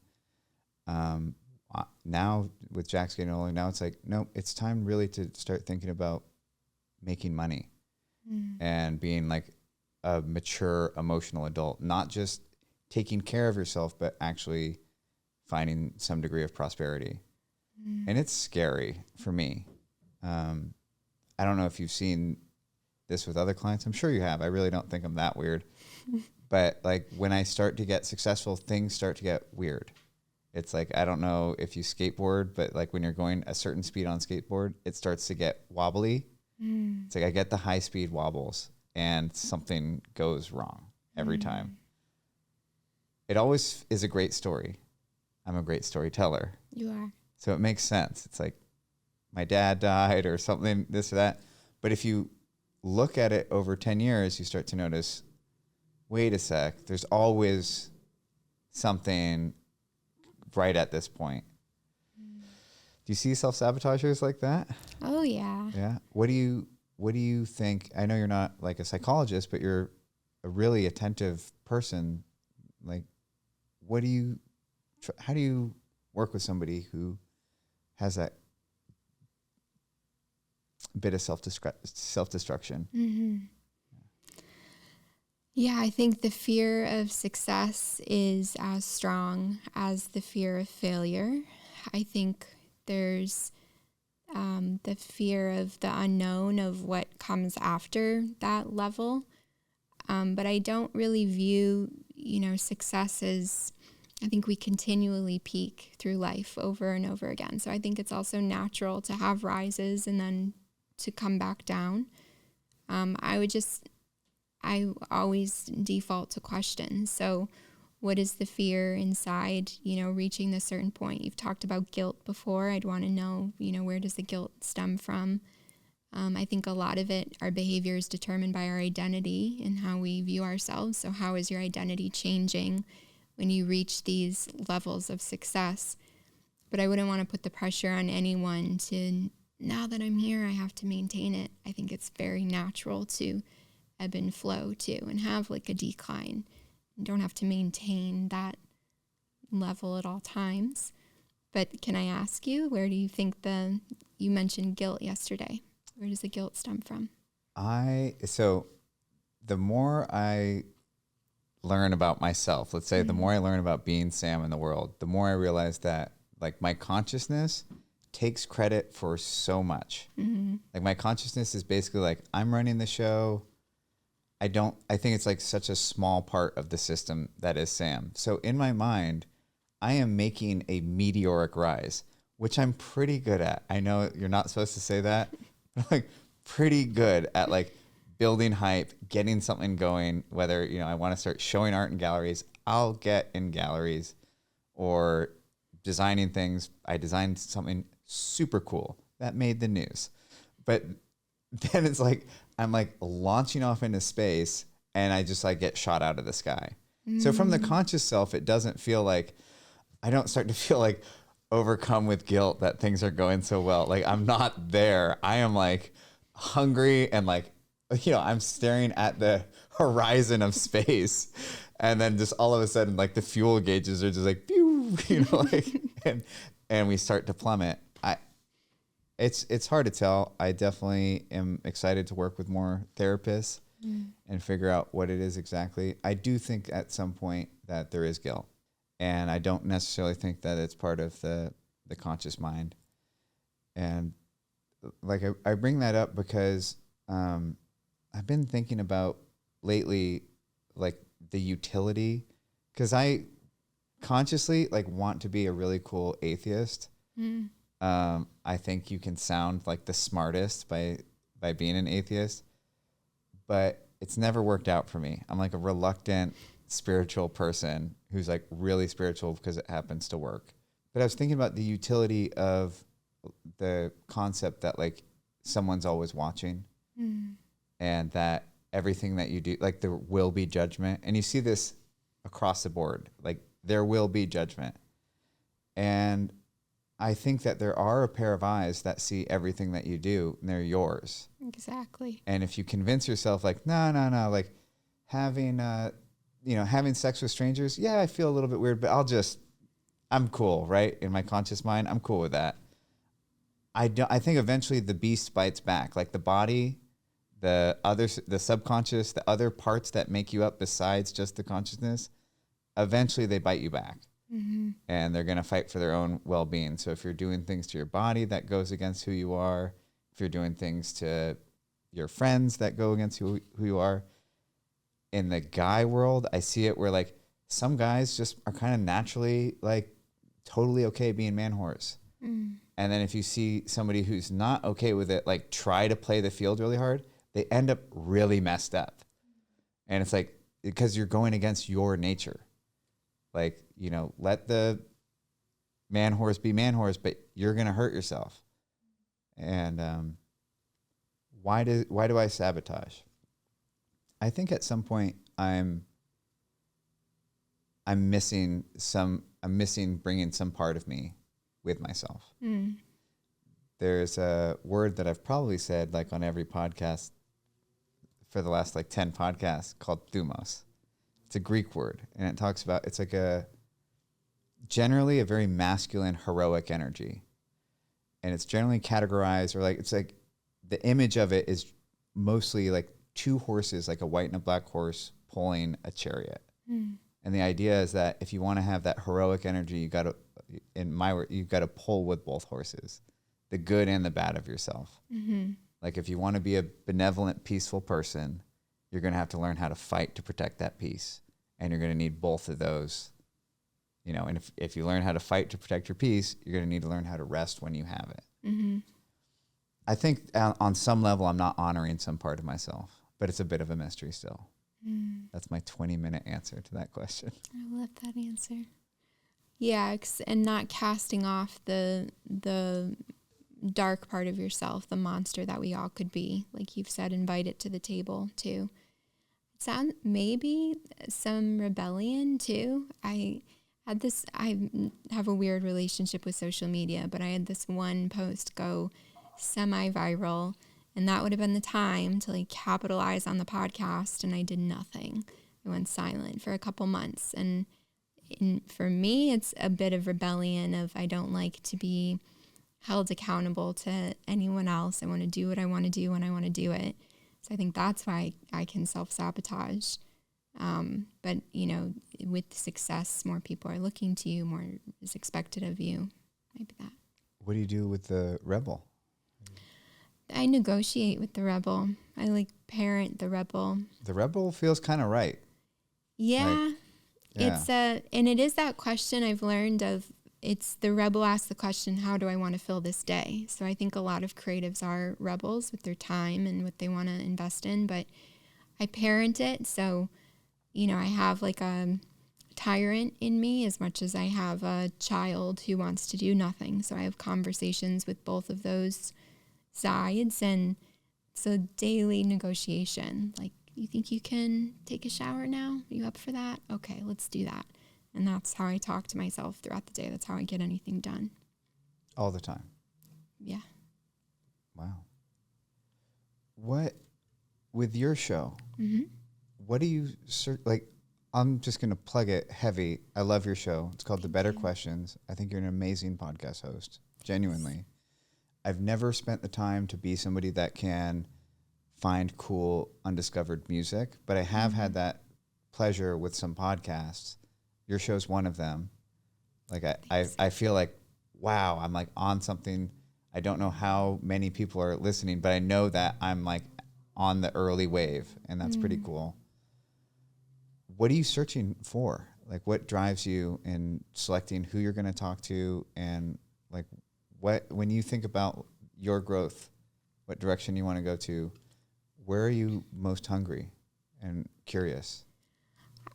Now with Jax getting older, now it's like, nope, it's time really to start thinking about making money and being like a mature emotional adult, not just taking care of yourself, but actually finding some degree of prosperity. And it's scary for me. I don't know if you've seen this with other clients. I'm sure you have. I really don't think I'm that weird. But like when I start to get successful, things start to get weird. It's like, I don't know if you skateboard, but like when you're going a certain speed on skateboard, it starts to get wobbly. It's like I get the high speed wobbles and something goes wrong every time. It always is a great story. I'm a great storyteller. You are. So it makes sense. It's like my dad died or something, this or that. But if you look at it over 10 years, you start to notice, wait a sec, there's always something right at this point. Do you see self-sabotagers like that? Oh, yeah. Yeah. What do you think? I know you're not like a psychologist, but you're a really attentive person. Like, how do you work with somebody who has that bit of self-destruction? Yeah, I think the fear of success is as strong as the fear of failure. I think there's the fear of the unknown of what comes after that level. But I don't really view, success as, I think we continually peak through life over and over again. So I think it's also natural to have rises and then to come back down. I always default to questions. So what is the fear inside, reaching this certain point? You've talked about guilt before. I'd want to know, where does the guilt stem from? I think a lot of it, our behavior is determined by our identity and how we view ourselves. So how is your identity changing when you reach these levels of success? But I wouldn't want to put the pressure on anyone to, now that I'm here, I have to maintain it. I think it's very natural to ebb and flow too and have like a decline. You don't have to maintain that level at all times. But can I ask you, where do you think you mentioned guilt yesterday? Where does the guilt stem from? So the more I learn about myself, let's say the more I learn about being Sam in the world, the more I realize that like my consciousness takes credit for so much. Like my consciousness is basically like, I'm running the show. I think it's like such a small part of the system that is Sam. So in my mind, I am making a meteoric rise, which I'm pretty good at. I know you're not supposed to say that, but like pretty good at like building hype, getting something going, whether, I want to start showing art in galleries, I'll get in galleries, or designing things. I designed something super cool that made the news. But then it's like, I'm like launching off into space and I just like get shot out of the sky. So from the conscious self, it doesn't feel like, I don't start to feel like, overcome with guilt that things are going so well. Like I'm not there. I am like hungry and like, I'm staring at the horizon of space. And then just all of a sudden, like the fuel gauges are just like, pew, like, and we start to plummet. It's hard to tell. I definitely am excited to work with more therapists and figure out what it is exactly. I do think at some point that there is guilt, and I don't necessarily think that it's part of the conscious mind. And like I bring that up because I've been thinking about lately, like the utility, because I consciously like want to be a really cool atheist. I think you can sound like the smartest by being an atheist, but it's never worked out for me. I'm like a reluctant spiritual person who's like really spiritual because it happens to work. But I was thinking about the utility of the concept that like someone's always watching and that everything that you do, like there will be judgment. And you see this across the board, like there will be judgment. And I think that there are a pair of eyes that see everything that you do, and they're yours. Exactly. And if you convince yourself like, no, like having, having sex with strangers, yeah, I feel a little bit weird, but I'm cool, right? In my conscious mind, I'm cool with that. I think eventually the beast bites back, like the body, the subconscious, the other parts that make you up besides just the consciousness, eventually they bite you back. And they're going to fight for their own well-being. So if you're doing things to your body that goes against who you are, if you're doing things to your friends that go against who you are, in the guy world, I see it where like some guys just are kind of naturally like totally okay being man whores. And then if you see somebody who's not okay with it, like try to play the field really hard, they end up really messed up. And it's like, because you're going against your nature. Like, let the man horse be man horse, but you're going to hurt yourself. And why do I sabotage? I think at some point I'm missing bringing some part of me with myself. There's a word that I've probably said like on every podcast for the last like 10 podcasts called thumos. It's a Greek word, and it talks about, it's like generally a very masculine, heroic energy. And it's generally categorized, or like, it's like the image of it is mostly like two horses, like a white and a black horse pulling a chariot. And the idea is that if you want to have that heroic energy, you got to, in my word, you've got to pull with both horses, the good and the bad of yourself. Like if you want to be a benevolent, peaceful person, you're going to have to learn how to fight to protect that peace. And you're going to need both of those, and if you learn how to fight to protect your peace, you're going to need to learn how to rest when you have it. I think on some level, I'm not honoring some part of myself, but it's a bit of a mystery still. That's my 20-minute answer to that question. I love that answer. Yeah, and not casting off the dark part of yourself, the monster that we all could be. Like you've said, invite it to the table too. Maybe some rebellion too. I have a weird relationship with social media, but I had this one post go semi-viral, and that would have been the time to like capitalize on the podcast, and I did nothing. I went silent for a couple months, and for me, it's a bit of rebellion of I don't like to be held accountable to anyone else. I want to do what I want to do when I want to do it. So I think that's why I can self-sabotage. But, with success, more people are looking to you, more is expected of you. Maybe that. What do you do with the rebel? I negotiate with the rebel. I like parent the rebel. The rebel feels kind of right. Yeah. It's and it is that question I've learned of. It's the rebel asks the question, how do I want to fill this day? So I think a lot of creatives are rebels with their time and what they want to invest in, but I parent it. So, I have like a tyrant in me as much as I have a child who wants to do nothing. So I have conversations with both of those sides, and it's a daily negotiation. Like, you think you can take a shower now? Are you up for that? Okay, let's do that. And that's how I talk to myself throughout the day. That's how I get anything done. All the time. Yeah. Wow. What, with your show, what do you like? I'm just going to plug it heavy. I love your show. It's called The Better Questions. I think you're an amazing podcast host. Genuinely. I've never spent the time to be somebody that can find cool, undiscovered music, but I have had that pleasure with some podcasts. Your show's one of them. Like I feel like, wow, I'm like on something. I don't know how many people are listening, but I know that I'm like on the early wave, and that's pretty cool. What are you searching for? Like, what drives you in selecting who you're going to talk to, and like what, when you think about your growth, what direction you want to go to, where are you most hungry and curious?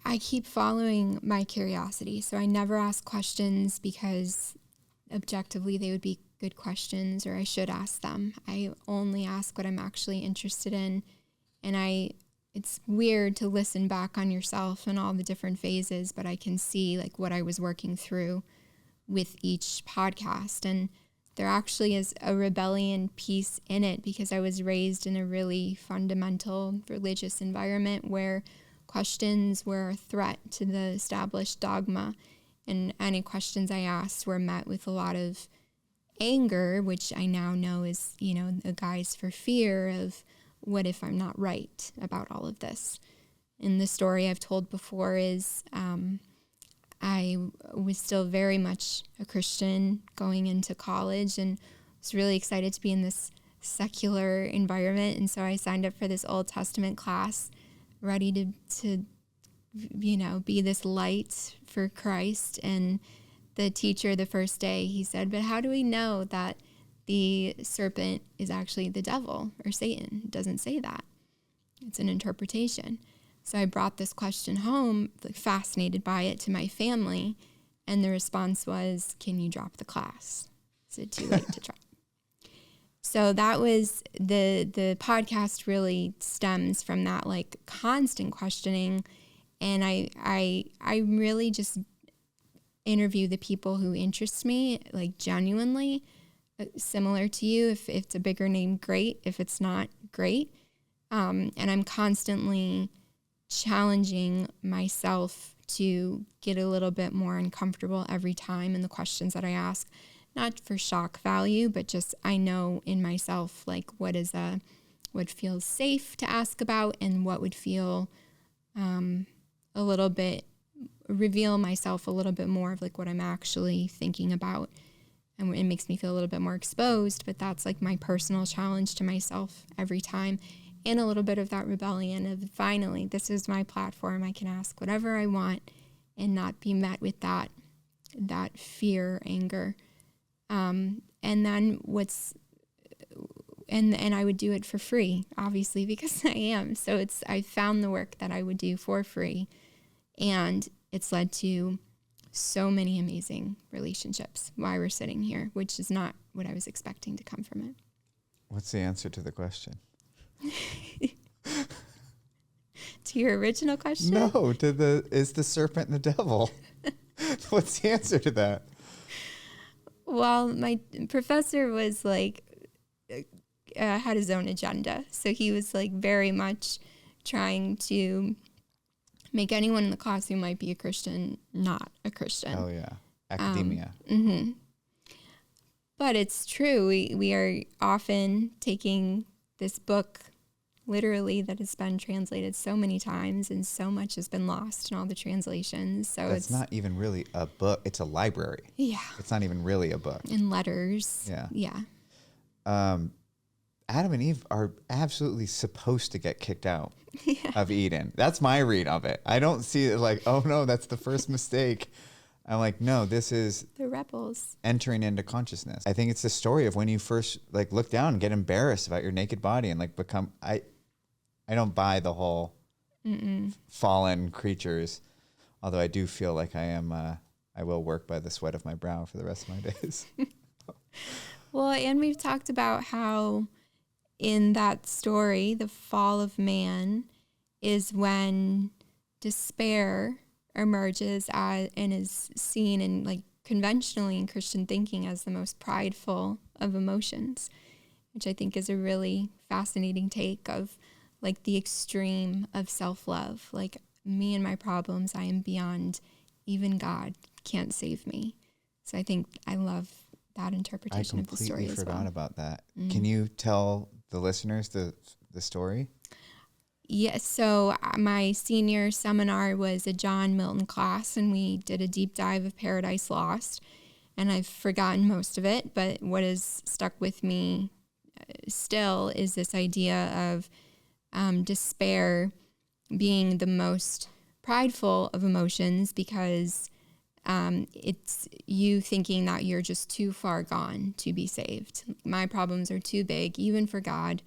I keep following my curiosity. So I never ask questions because objectively they would be good questions or I should ask them. I only ask what I'm actually interested in. And it's weird to listen back on yourself and all the different phases, but I can see like what I was working through with each podcast. And there actually is a rebellion piece in it because I was raised in a really fundamental religious environment where questions were a threat to the established dogma. And any questions I asked were met with a lot of anger, which I now know is, a guise for fear of what if I'm not right about all of this. And the story I've told before is I was still very much a Christian going into college and was really excited to be in this secular environment. And so I signed up for this Old Testament class, ready to be this light for Christ. And the teacher the first day, he said, but how do we know that the serpent is actually the devil or Satan? It doesn't say that. It's an interpretation. So I brought this question home, fascinated by it, to my family. And the response was, can you drop the class? Is it too late to drop? So that was the podcast really stems from that like constant questioning. And I really just interview the people who interest me, like genuinely, similar to you. If it's a bigger name, great. If it's not, great. And I'm constantly challenging myself to get a little bit more uncomfortable every time in the questions that I ask, not for shock value, but just I know in myself, like what feels safe to ask about and what would feel a little bit, reveal myself a little bit more of like what I'm actually thinking about. And it makes me feel a little bit more exposed, but that's like my personal challenge to myself every time. And a little bit of that rebellion of finally, this is my platform. I can ask whatever I want and not be met with that fear, anger. And then and I would do it for free, obviously, because I am. So I found the work that I would do for free. And it's led to so many amazing relationships while we're sitting here, which is not what I was expecting to come from it. What's the answer to the question? To your original question? No, is the serpent the devil? What's the answer to that? Well, my professor was like, had his own agenda. So he was like very much trying to make anyone in the class who might be a Christian not a Christian. Oh, yeah. Academia. But it's true. We are often taking this book literally that has been translated so many times and so much has been lost in all the translations. So it's not even really a book. It's a library. Yeah. It's not even really a book. In letters. Yeah. Yeah. Adam and Eve are absolutely supposed to get kicked out of Eden. That's my read of it. I don't see it like, oh no, that's the first mistake. I'm like, no, this is the rebels entering into consciousness. I think it's the story of when you first like look down and get embarrassed about your naked body and like become, I don't buy the whole fallen creatures, although I do feel like I will work by the sweat of my brow for the rest of my days. Well, and we've talked about how in that story, the fall of man is when despair emerges and is seen and like conventionally in Christian thinking as the most prideful of emotions, which I think is a really fascinating take of like the extreme of self-love. Like, me and my problems, I am beyond, even God can't save me. So I think I love that interpretation of the story as well. I completely forgot about that. Can you tell the listeners the story? Yes. So my senior seminar was a John Milton class, and we did a deep dive of Paradise Lost, and I've forgotten most of it, but what has stuck with me still is this idea of despair being the most prideful of emotions, because it's you thinking that you're just too far gone to be saved. My problems are too big, even for God,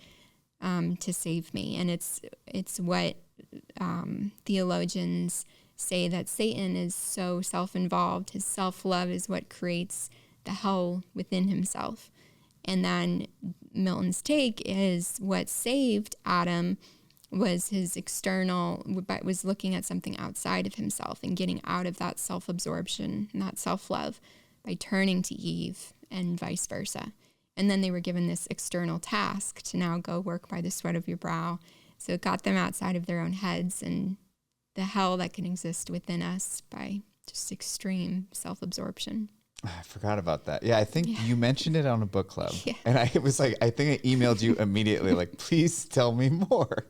to save me. And it's what theologians say, that Satan is so self-involved. His self-love is what creates the hell within himself. And then Milton's take is what saved Adam was his external, but was looking at something outside of himself and getting out of that self-absorption and that self-love by turning to Eve, and vice versa. And then they were given this external task to now go work by the sweat of your brow. So it got them outside of their own heads and the hell that can exist within us by just extreme self-absorption. I forgot about that. Yeah, I think you mentioned it on a book club. Yeah. And I was like, I think I emailed you immediately, like, please tell me more.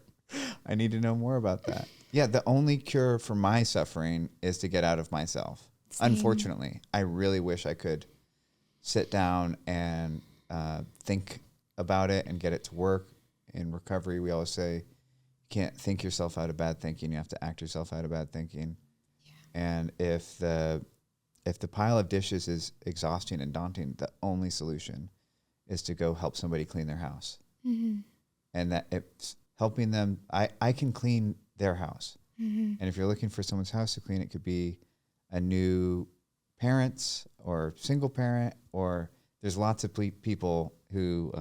I need to know more about that. Yeah, the only cure for my suffering is to get out of myself. Same. Unfortunately, I really wish I could sit down and think about it and get it to work. In recovery, we always say, you can't think yourself out of bad thinking. You have to act yourself out of bad thinking. Yeah. And if the pile of dishes is exhausting and daunting, the only solution is to go help somebody clean their house. Mm-hmm. And that it's helping them. I can clean their house. Mm-hmm. And if you're looking for someone's house to clean, it could be a new parents or single parent, or there's lots of people who,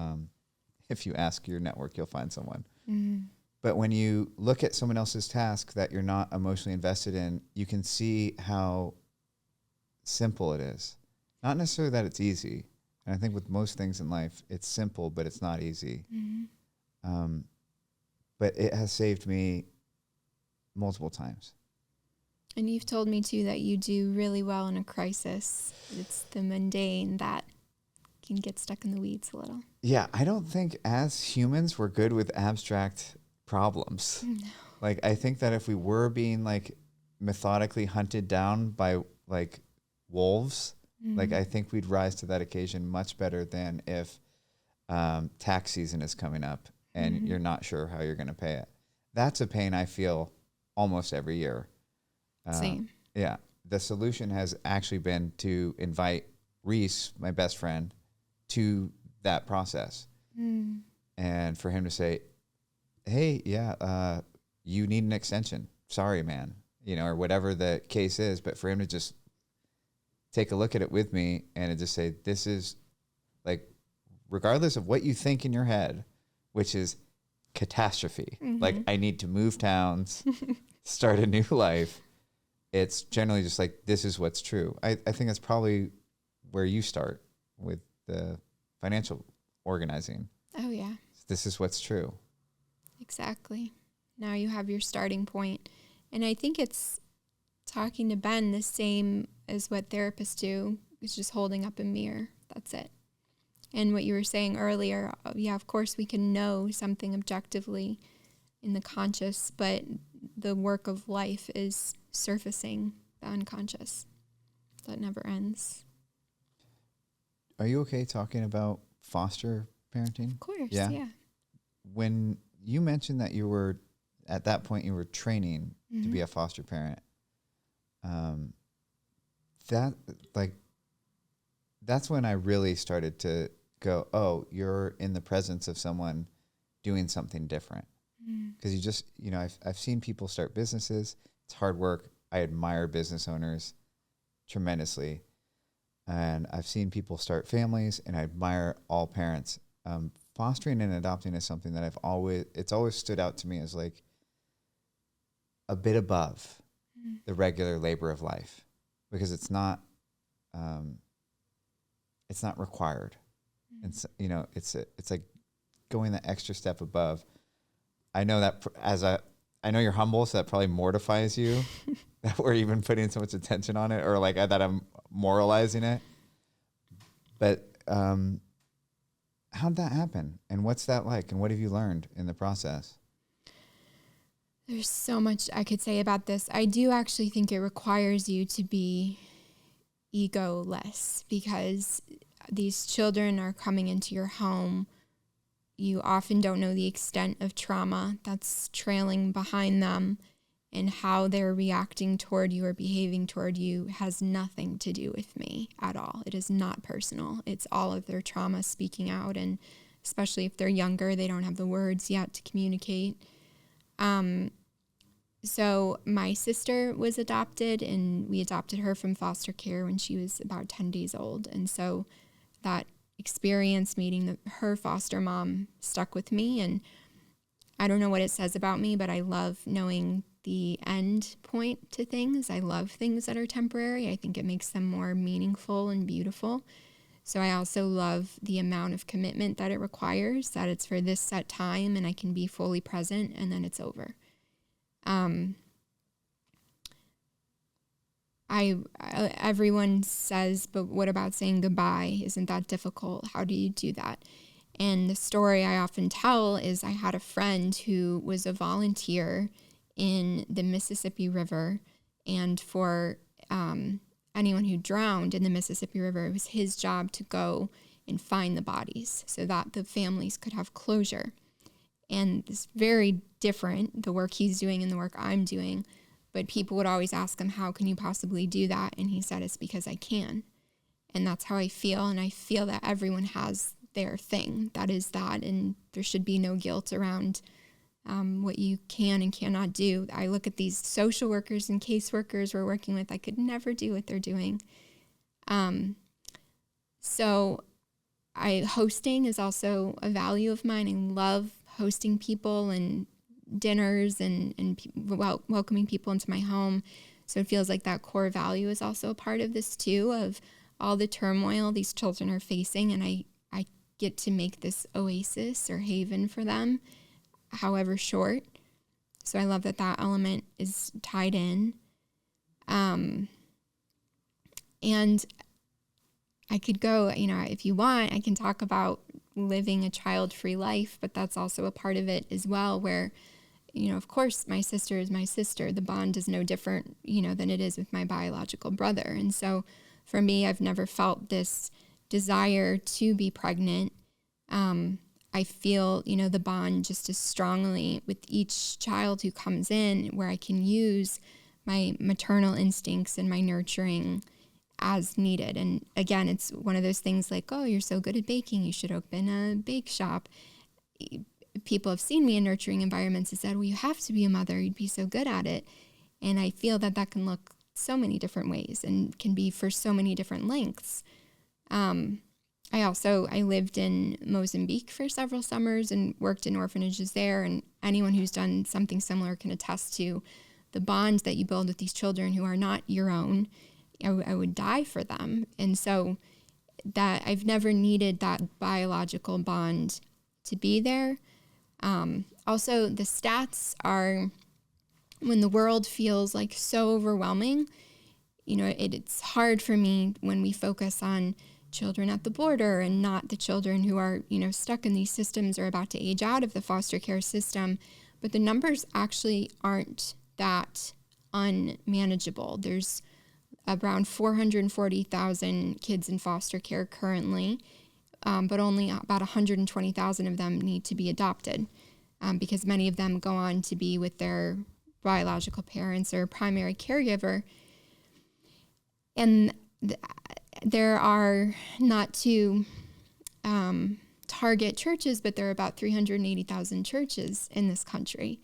if you ask your network, you'll find someone. Mm-hmm. But when you look at someone else's task that you're not emotionally invested in, you can see how simple it is. Not necessarily that it's easy. And I think with most things in life, it's simple, but it's not easy. Mm-hmm. But it has saved me multiple times. And you've told me too that you do really well in a crisis. It's the mundane that can get stuck in the weeds a little. Yeah, I don't think as humans we're good with abstract problems. No. Like, I think that if we were being like methodically hunted down by like wolves, like I think we'd rise to that occasion much better than if tax season is coming up and you're not sure how you're going to pay it. That's a pain I feel almost every year. Same. Yeah. The solution has actually been to invite Reese, my best friend, to that process. And for him to say, hey, you need an extension. Sorry, man. Or whatever the case is. But for him to just take a look at it with me and to just say, this is like, regardless of what you think in your head, which is catastrophe. Like, I need to move towns, start a new life. It's generally just like, this is what's true. I think that's probably where you start with the financial organizing. Oh, yeah. This is what's true. Exactly. Now you have your starting point. And I think it's talking to Ben the same as what therapists do. It's just holding up a mirror. That's it. And what you were saying earlier, yeah, of course we can know something objectively in the conscious, but the work of life is surfacing the unconscious. That never ends. Are you okay talking about foster parenting? Of course, yeah. When you mentioned that you were, at that point, you were training to be a foster parent, that's when I really started to go, oh, you're in the presence of someone doing something different. Because you just, I've seen people start businesses. It's hard work. I admire business owners tremendously. And I've seen people start families, and I admire all parents. Fostering and adopting is something that it's always stood out to me as like a bit above the regular labor of life, because it's not it's not required. It's, you know, it's like going the extra step above. I know that I know you're humble, so that probably mortifies you that we're even putting so much attention on it, or like that I'm moralizing it. But how did that happen? And what's that like? And what have you learned in the process? There's so much I could say about this. I do actually think it requires you to be egoless, because these children are coming into your home. You often don't know the extent of trauma that's trailing behind them, and how they're reacting toward you or behaving toward you has nothing to do with me at all. It is not personal. It's all of their trauma speaking out, and especially if they're younger, they don't have the words yet to communicate. So my sister was adopted, and we adopted her from foster care when she was about 10 days old. And so that experience meeting her foster mom stuck with me. And I don't know what it says about me, but I love knowing the end point to things. I love things that are temporary. I think it makes them more meaningful and beautiful. So I also love the amount of commitment that it requires, that it's for this set time and I can be fully present and then it's over. Everyone says, but what about saying goodbye? Isn't that difficult? How do you do that? And the story I often tell is I had a friend who was a volunteer in the Mississippi River, and for anyone who drowned in the Mississippi River, it was his job to go and find the bodies so that the families could have closure. And it's very different, the work he's doing and the work I'm doing. But people would always ask him, how can you possibly do that? And he said, it's because I can. And that's how I feel. And I feel that everyone has their thing. That is that. And there should be no guilt around what you can and cannot do. I look at these social workers and caseworkers we're working with. I could never do what they're doing. So hosting is also a value of mine. I love hosting people and dinners and welcoming people into my home. So it feels like that core value is also a part of this too, of all the turmoil these children are facing. And I get to make this oasis or haven for them, however short. So I love that element is tied in. And I could go, if you want, I can talk about living a child-free life, but that's also a part of it as well, where, of course, my sister is my sister. The bond is no different, than it is with my biological brother. And so for me, I've never felt this desire to be pregnant. I feel, the bond just as strongly with each child who comes in, where I can use my maternal instincts and my nurturing as needed. And again, it's one of those things like, oh, you're so good at baking, you should open a bake shop. People have seen me in nurturing environments and said, well, you have to be a mother, you'd be so good at it. And I feel that can look so many different ways and can be for so many different lengths. I lived in Mozambique for several summers and worked in orphanages there. And anyone who's done something similar can attest to the bond that you build with these children who are not your own. I would die for them. And so that I've never needed that biological bond to be there. Also, the stats are, when the world feels like so overwhelming, it's hard for me when we focus on children at the border and not the children who are, stuck in these systems or about to age out of the foster care system. But the numbers actually aren't that unmanageable. There's around 440,000 kids in foster care currently, but only about 120,000 of them need to be adopted, because many of them go on to be with their biological parents or primary caregiver. And there are, not to target churches, but there are about 380,000 churches in this country.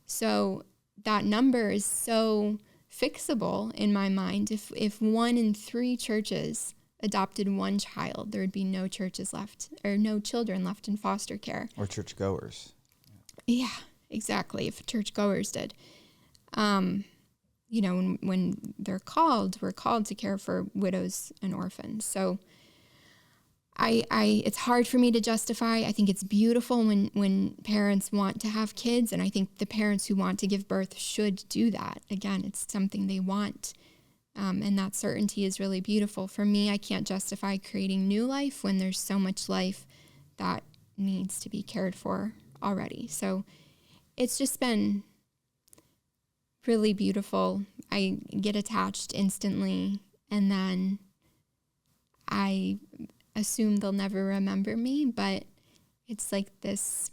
So that number is so fixable in my mind. If 1 in 3 churches adopted one child, there would be no churches left, or no children left in foster care. Or churchgoers. Yeah, exactly. If churchgoers did. when we're called to care for widows and orphans. So it's hard for me to justify. I think it's beautiful when parents want to have kids, and I think the parents who want to give birth should do that. Again, it's something they want, and that certainty is really beautiful. For me, I can't justify creating new life when there's so much life that needs to be cared for already. So it's just been really beautiful. I get attached instantly, and then I assume they'll never remember me, but it's like this,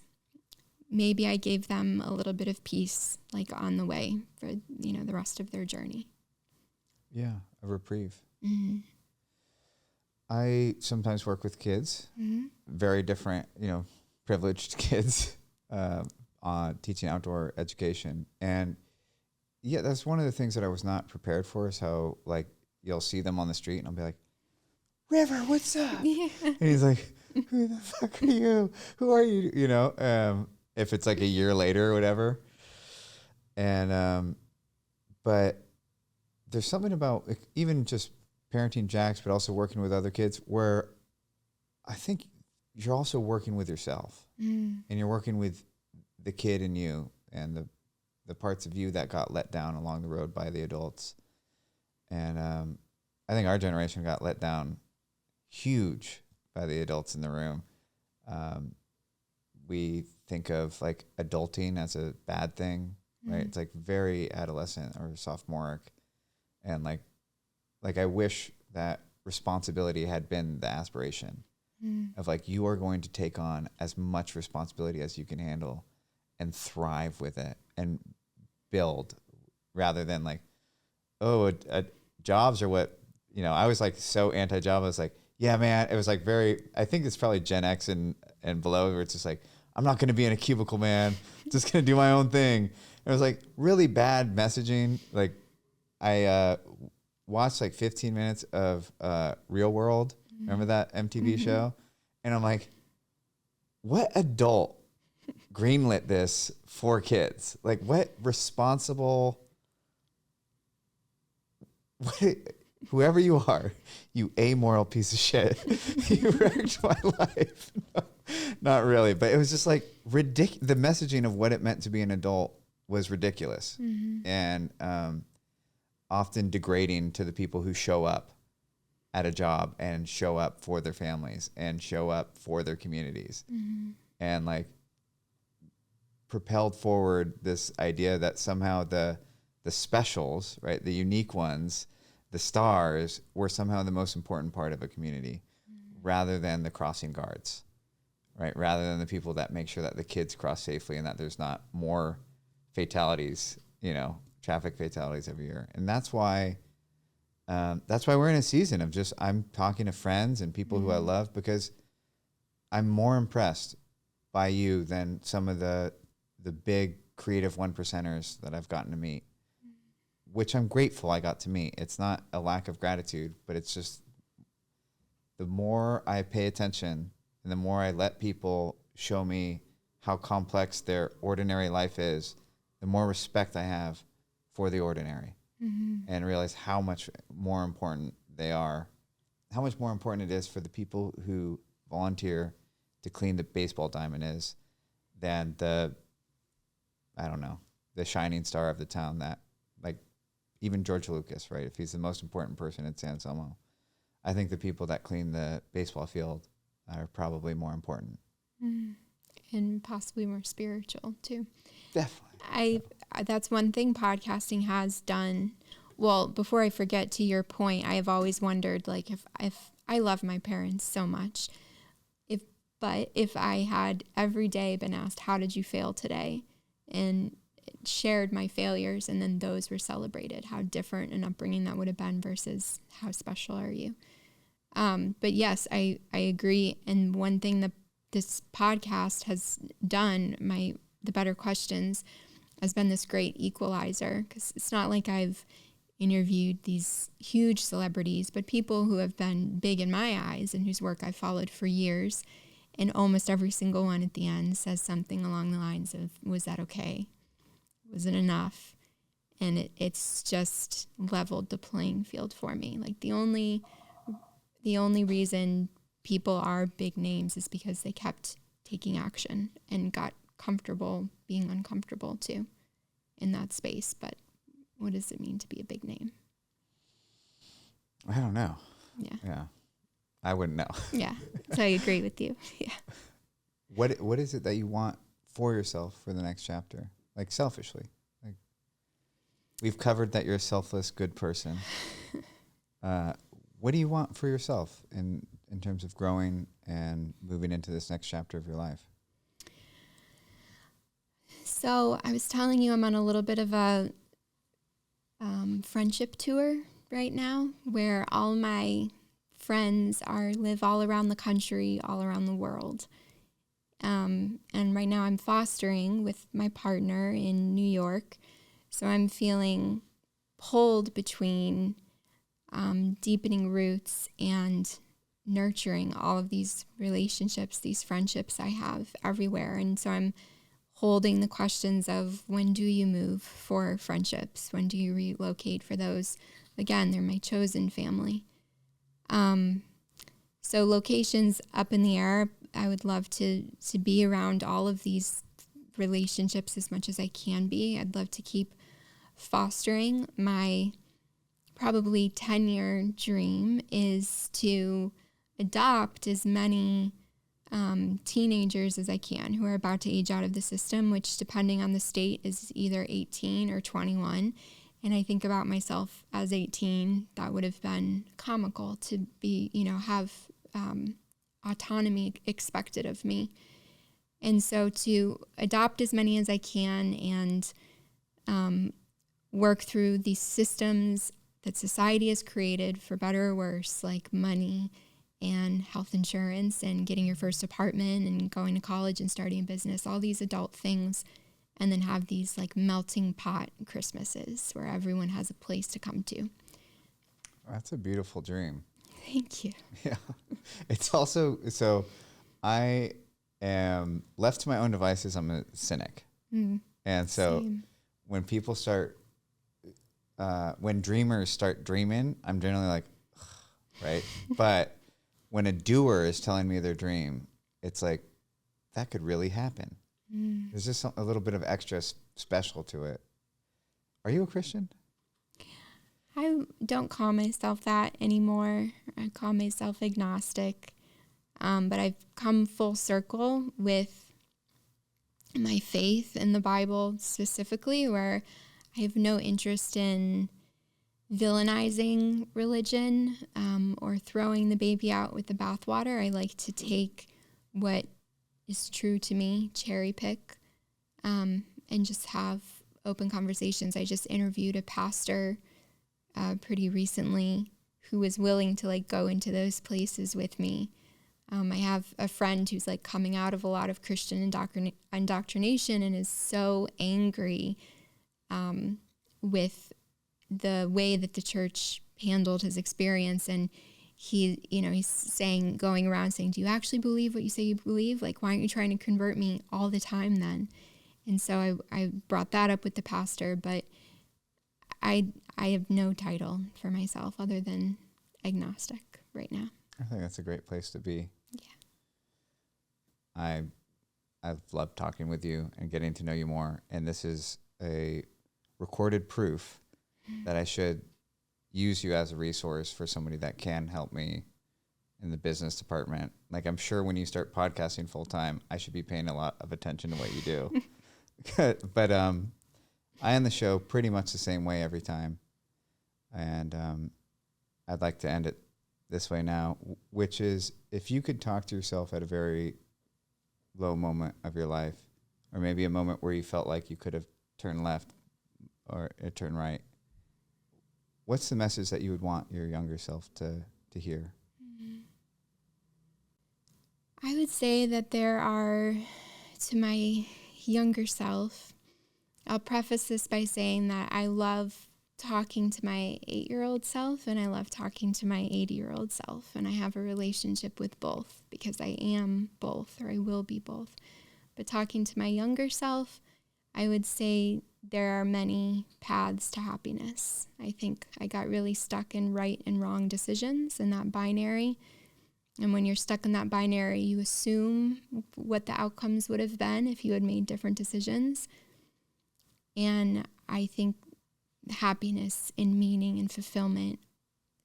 maybe I gave them a little bit of peace, like on the way for, the rest of their journey. Yeah, a reprieve. Mm-hmm. I sometimes work with kids, very different, privileged kids, on teaching outdoor education. And yeah, that's one of the things that I was not prepared for, is how, like, you'll see them on the street and I'll be like, River, what's up? Yeah. And he's like, who the fuck are you? Who are you? If it's like a year later or whatever. And, but there's something about, like, even just parenting Jax, but also working with other kids, where I think you're also working with yourself, and you're working with the kid in you and the parts of you that got let down along the road by the adults. And I think our generation got let down huge by the adults in the room. We think of, like, adulting as a bad thing, right? It's like very adolescent or sophomoric. And like I wish that responsibility had been the aspiration of, like, you are going to take on as much responsibility as you can handle and thrive with it and build, rather than like, jobs are what, I was like so anti-job. I was like, yeah, man, it was like I think it's probably Gen X and below, where it's just like, I'm not going to be in a cubicle, man. Just going to do my own thing. It was like really bad messaging. Like, I watched like 15 minutes of Real World. Remember that MTV show? And I'm like, what adult greenlit this for kids? Like, what responsible, whoever you are, you amoral piece of shit, you wrecked my life. No, not really, but it was just like ridiculous. The messaging of what it meant to be an adult was ridiculous, and often degrading to the people who show up at a job and show up for their families and show up for their communities, and like propelled forward this idea that somehow the specials, right, the unique ones, the stars, were somehow the most important part of a community, rather than the crossing guards, right? Rather than the people that make sure that the kids cross safely and that there's not more fatalities, traffic fatalities every year. And that's why we're in a season of just, I'm talking to friends and people who I love, because I'm more impressed by you than some of the big creative 1%ers that I've gotten to meet, which I'm grateful I got to meet. It's not a lack of gratitude, but it's just, the more I pay attention and the more I let people show me how complex their ordinary life is, the more respect I have for the ordinary, and realize how much more important they are, how much more important it is for the people who volunteer to clean the baseball diamond is, than the shining star of the town that, like, even George Lucas, right? If he's the most important person in San Anselmo, I think the people that clean the baseball field are probably more important. And possibly more spiritual too. Definitely. That's one thing podcasting has done. Well, before I forget, to your point, I have always wondered, like, if I love my parents so much, if I had every day been asked, how did you fail today? And shared my failures, and then those were celebrated, how different an upbringing that would have been versus how special are you? But yes, I agree. And one thing that this podcast has done, the Better Questions, has been this great equalizer, because it's not like I've interviewed these huge celebrities, but people who have been big in my eyes and whose work I've followed for years. And almost every single one at the end says something along the lines of, was that okay? Was it enough? And it's just leveled the playing field for me. Like the only reason people are big names is because they kept taking action and got comfortable being uncomfortable too in that space. But what does it mean to be a big name? I don't know. Yeah. I wouldn't know. Yeah. So I agree with you. Yeah. What is it that you want for yourself for the next chapter? Like selfishly. Like we've covered that you're a selfless, good person. What do you want for yourself in terms of growing and moving into this next chapter of your life? So I was telling you I'm on a little bit of a friendship tour right now, where all my friends live all around the country, all around the world. And right now I'm fostering with my partner in New York. So I'm feeling pulled between deepening roots and nurturing all of these relationships, these friendships I have everywhere. And so I'm holding the questions of, when do you move for friendships? When do you relocate for those? Again, they're my chosen family. So locations up in the air. I would love to be around all of these relationships as much as I can be. I'd love to keep fostering. My probably 10-year dream is to adopt as many teenagers as I can who are about to age out of the system, which depending on the state is either 18 or 21. And I think about myself as 18, that would have been comical to be, have autonomy expected of me. And so to adopt as many as I can and work through these systems that society has created, for better or worse, like money and health insurance and getting your first apartment and going to college and starting a business, all these adult things, and then have these like melting pot Christmases where everyone has a place to come to. That's a beautiful dream. Thank you. Yeah. It's also, so I am left to my own devices. I'm a cynic. And so Same. when people start, when dreamers start dreaming, I'm generally like, ugh, right? But when a doer is telling me their dream, it's like, that could really happen. There's just a little bit of extra special to it. Are you a Christian? I don't call myself that anymore. I call myself agnostic. But I've come full circle with my faith in the Bible specifically, where I have no interest in villainizing religion or throwing the baby out with the bathwater. I like to take what is true to me, cherry pick, and just have open conversations. I just interviewed a pastor pretty recently who was willing to like go into those places with me. I have a friend who's like coming out of a lot of Christian indoctrination and is so angry with the way that the church handled his experience. And he's saying, going around saying, do you actually believe what you say you believe? Like, why aren't you trying to convert me all the time then? And so I brought that up with the pastor, but I have no title for myself other than agnostic right now. I think that's a great place to be. Yeah. I've loved talking with you and getting to know you more. And this is a recorded proof that I should use you as a resource for somebody that can help me in the business department. Like, I'm sure when you start podcasting full time, I should be paying a lot of attention to what you do. But I end the show pretty much the same way every time. And I'd like to end it this way now, which is, if you could talk to yourself at a very low moment of your life, or maybe a moment where you felt like you could have turned left or turned right, what's the message that you would want your younger self to hear? I would say that there are, to my younger self, I'll preface this by saying that I love talking to my 8-year-old self and I love talking to my 80-year-old self. And I have a relationship with both because I am both, or I will be both. But talking to my younger self, I would say, there are many paths to happiness. I think I got really stuck in right and wrong decisions in that binary. And when you're stuck in that binary, you assume what the outcomes would have been if you had made different decisions. And I think happiness and meaning and fulfillment,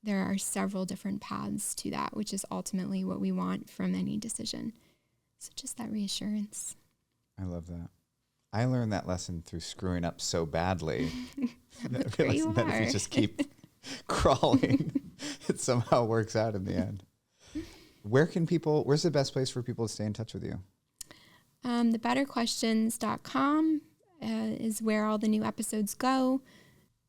there are several different paths to that, which is ultimately what we want from any decision. So just that reassurance. I love that. I learned that lesson through screwing up so badly that if you just keep crawling, it somehow works out in the end. Where's the best place for people to stay in touch with you? Thebetterquestions.com is where all the new episodes go,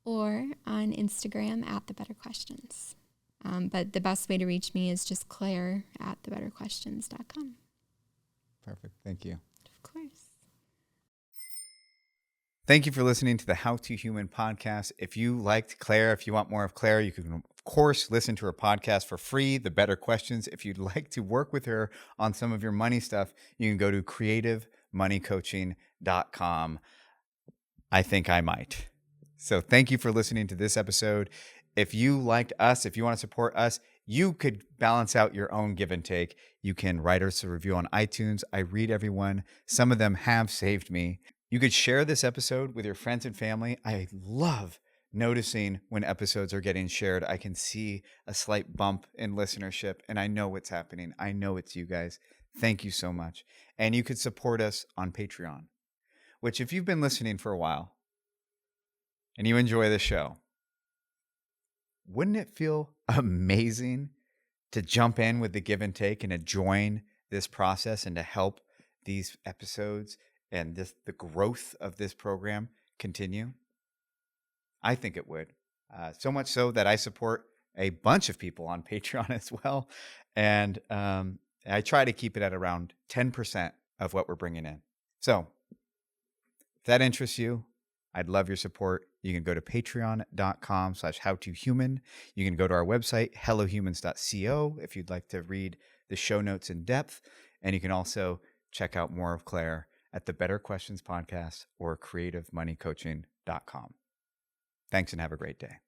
or on Instagram @thebetterquestions. But the best way to reach me is just Claire @thebetterquestions.com. Perfect. Thank you. Of course. Thank you for listening to the How to Human podcast. If you liked Claire, if you want more of Claire, you can, of course, listen to her podcast for free, The Better Questions. If you'd like to work with her on some of your money stuff, you can go to creativemoneycoaching.com. I think I might. So thank you for listening to this episode. If you liked us, if you want to support us, you could balance out your own give and take. You can write us a review on iTunes. I read everyone. Some of them have saved me. You could share this episode with your friends and family. I love noticing when episodes are getting shared. I can see a slight bump in listenership, and I know what's happening. I know it's you guys. Thank you so much. And you could support us on Patreon, which if you've been listening for a while and you enjoy the show, wouldn't it feel amazing to jump in with the give and take and to join this process and to help these episodes and the growth of this program continue? I think it would. So much so that I support a bunch of people on Patreon as well. And I try to keep it at around 10% of what we're bringing in. So if that interests you, I'd love your support. You can go to patreon.com/howtohuman. You can go to our website, hellohumans.co, if you'd like to read the show notes in depth. And you can also check out more of Claire at the Better Questions podcast or creativemoneycoaching.com. Thanks and have a great day.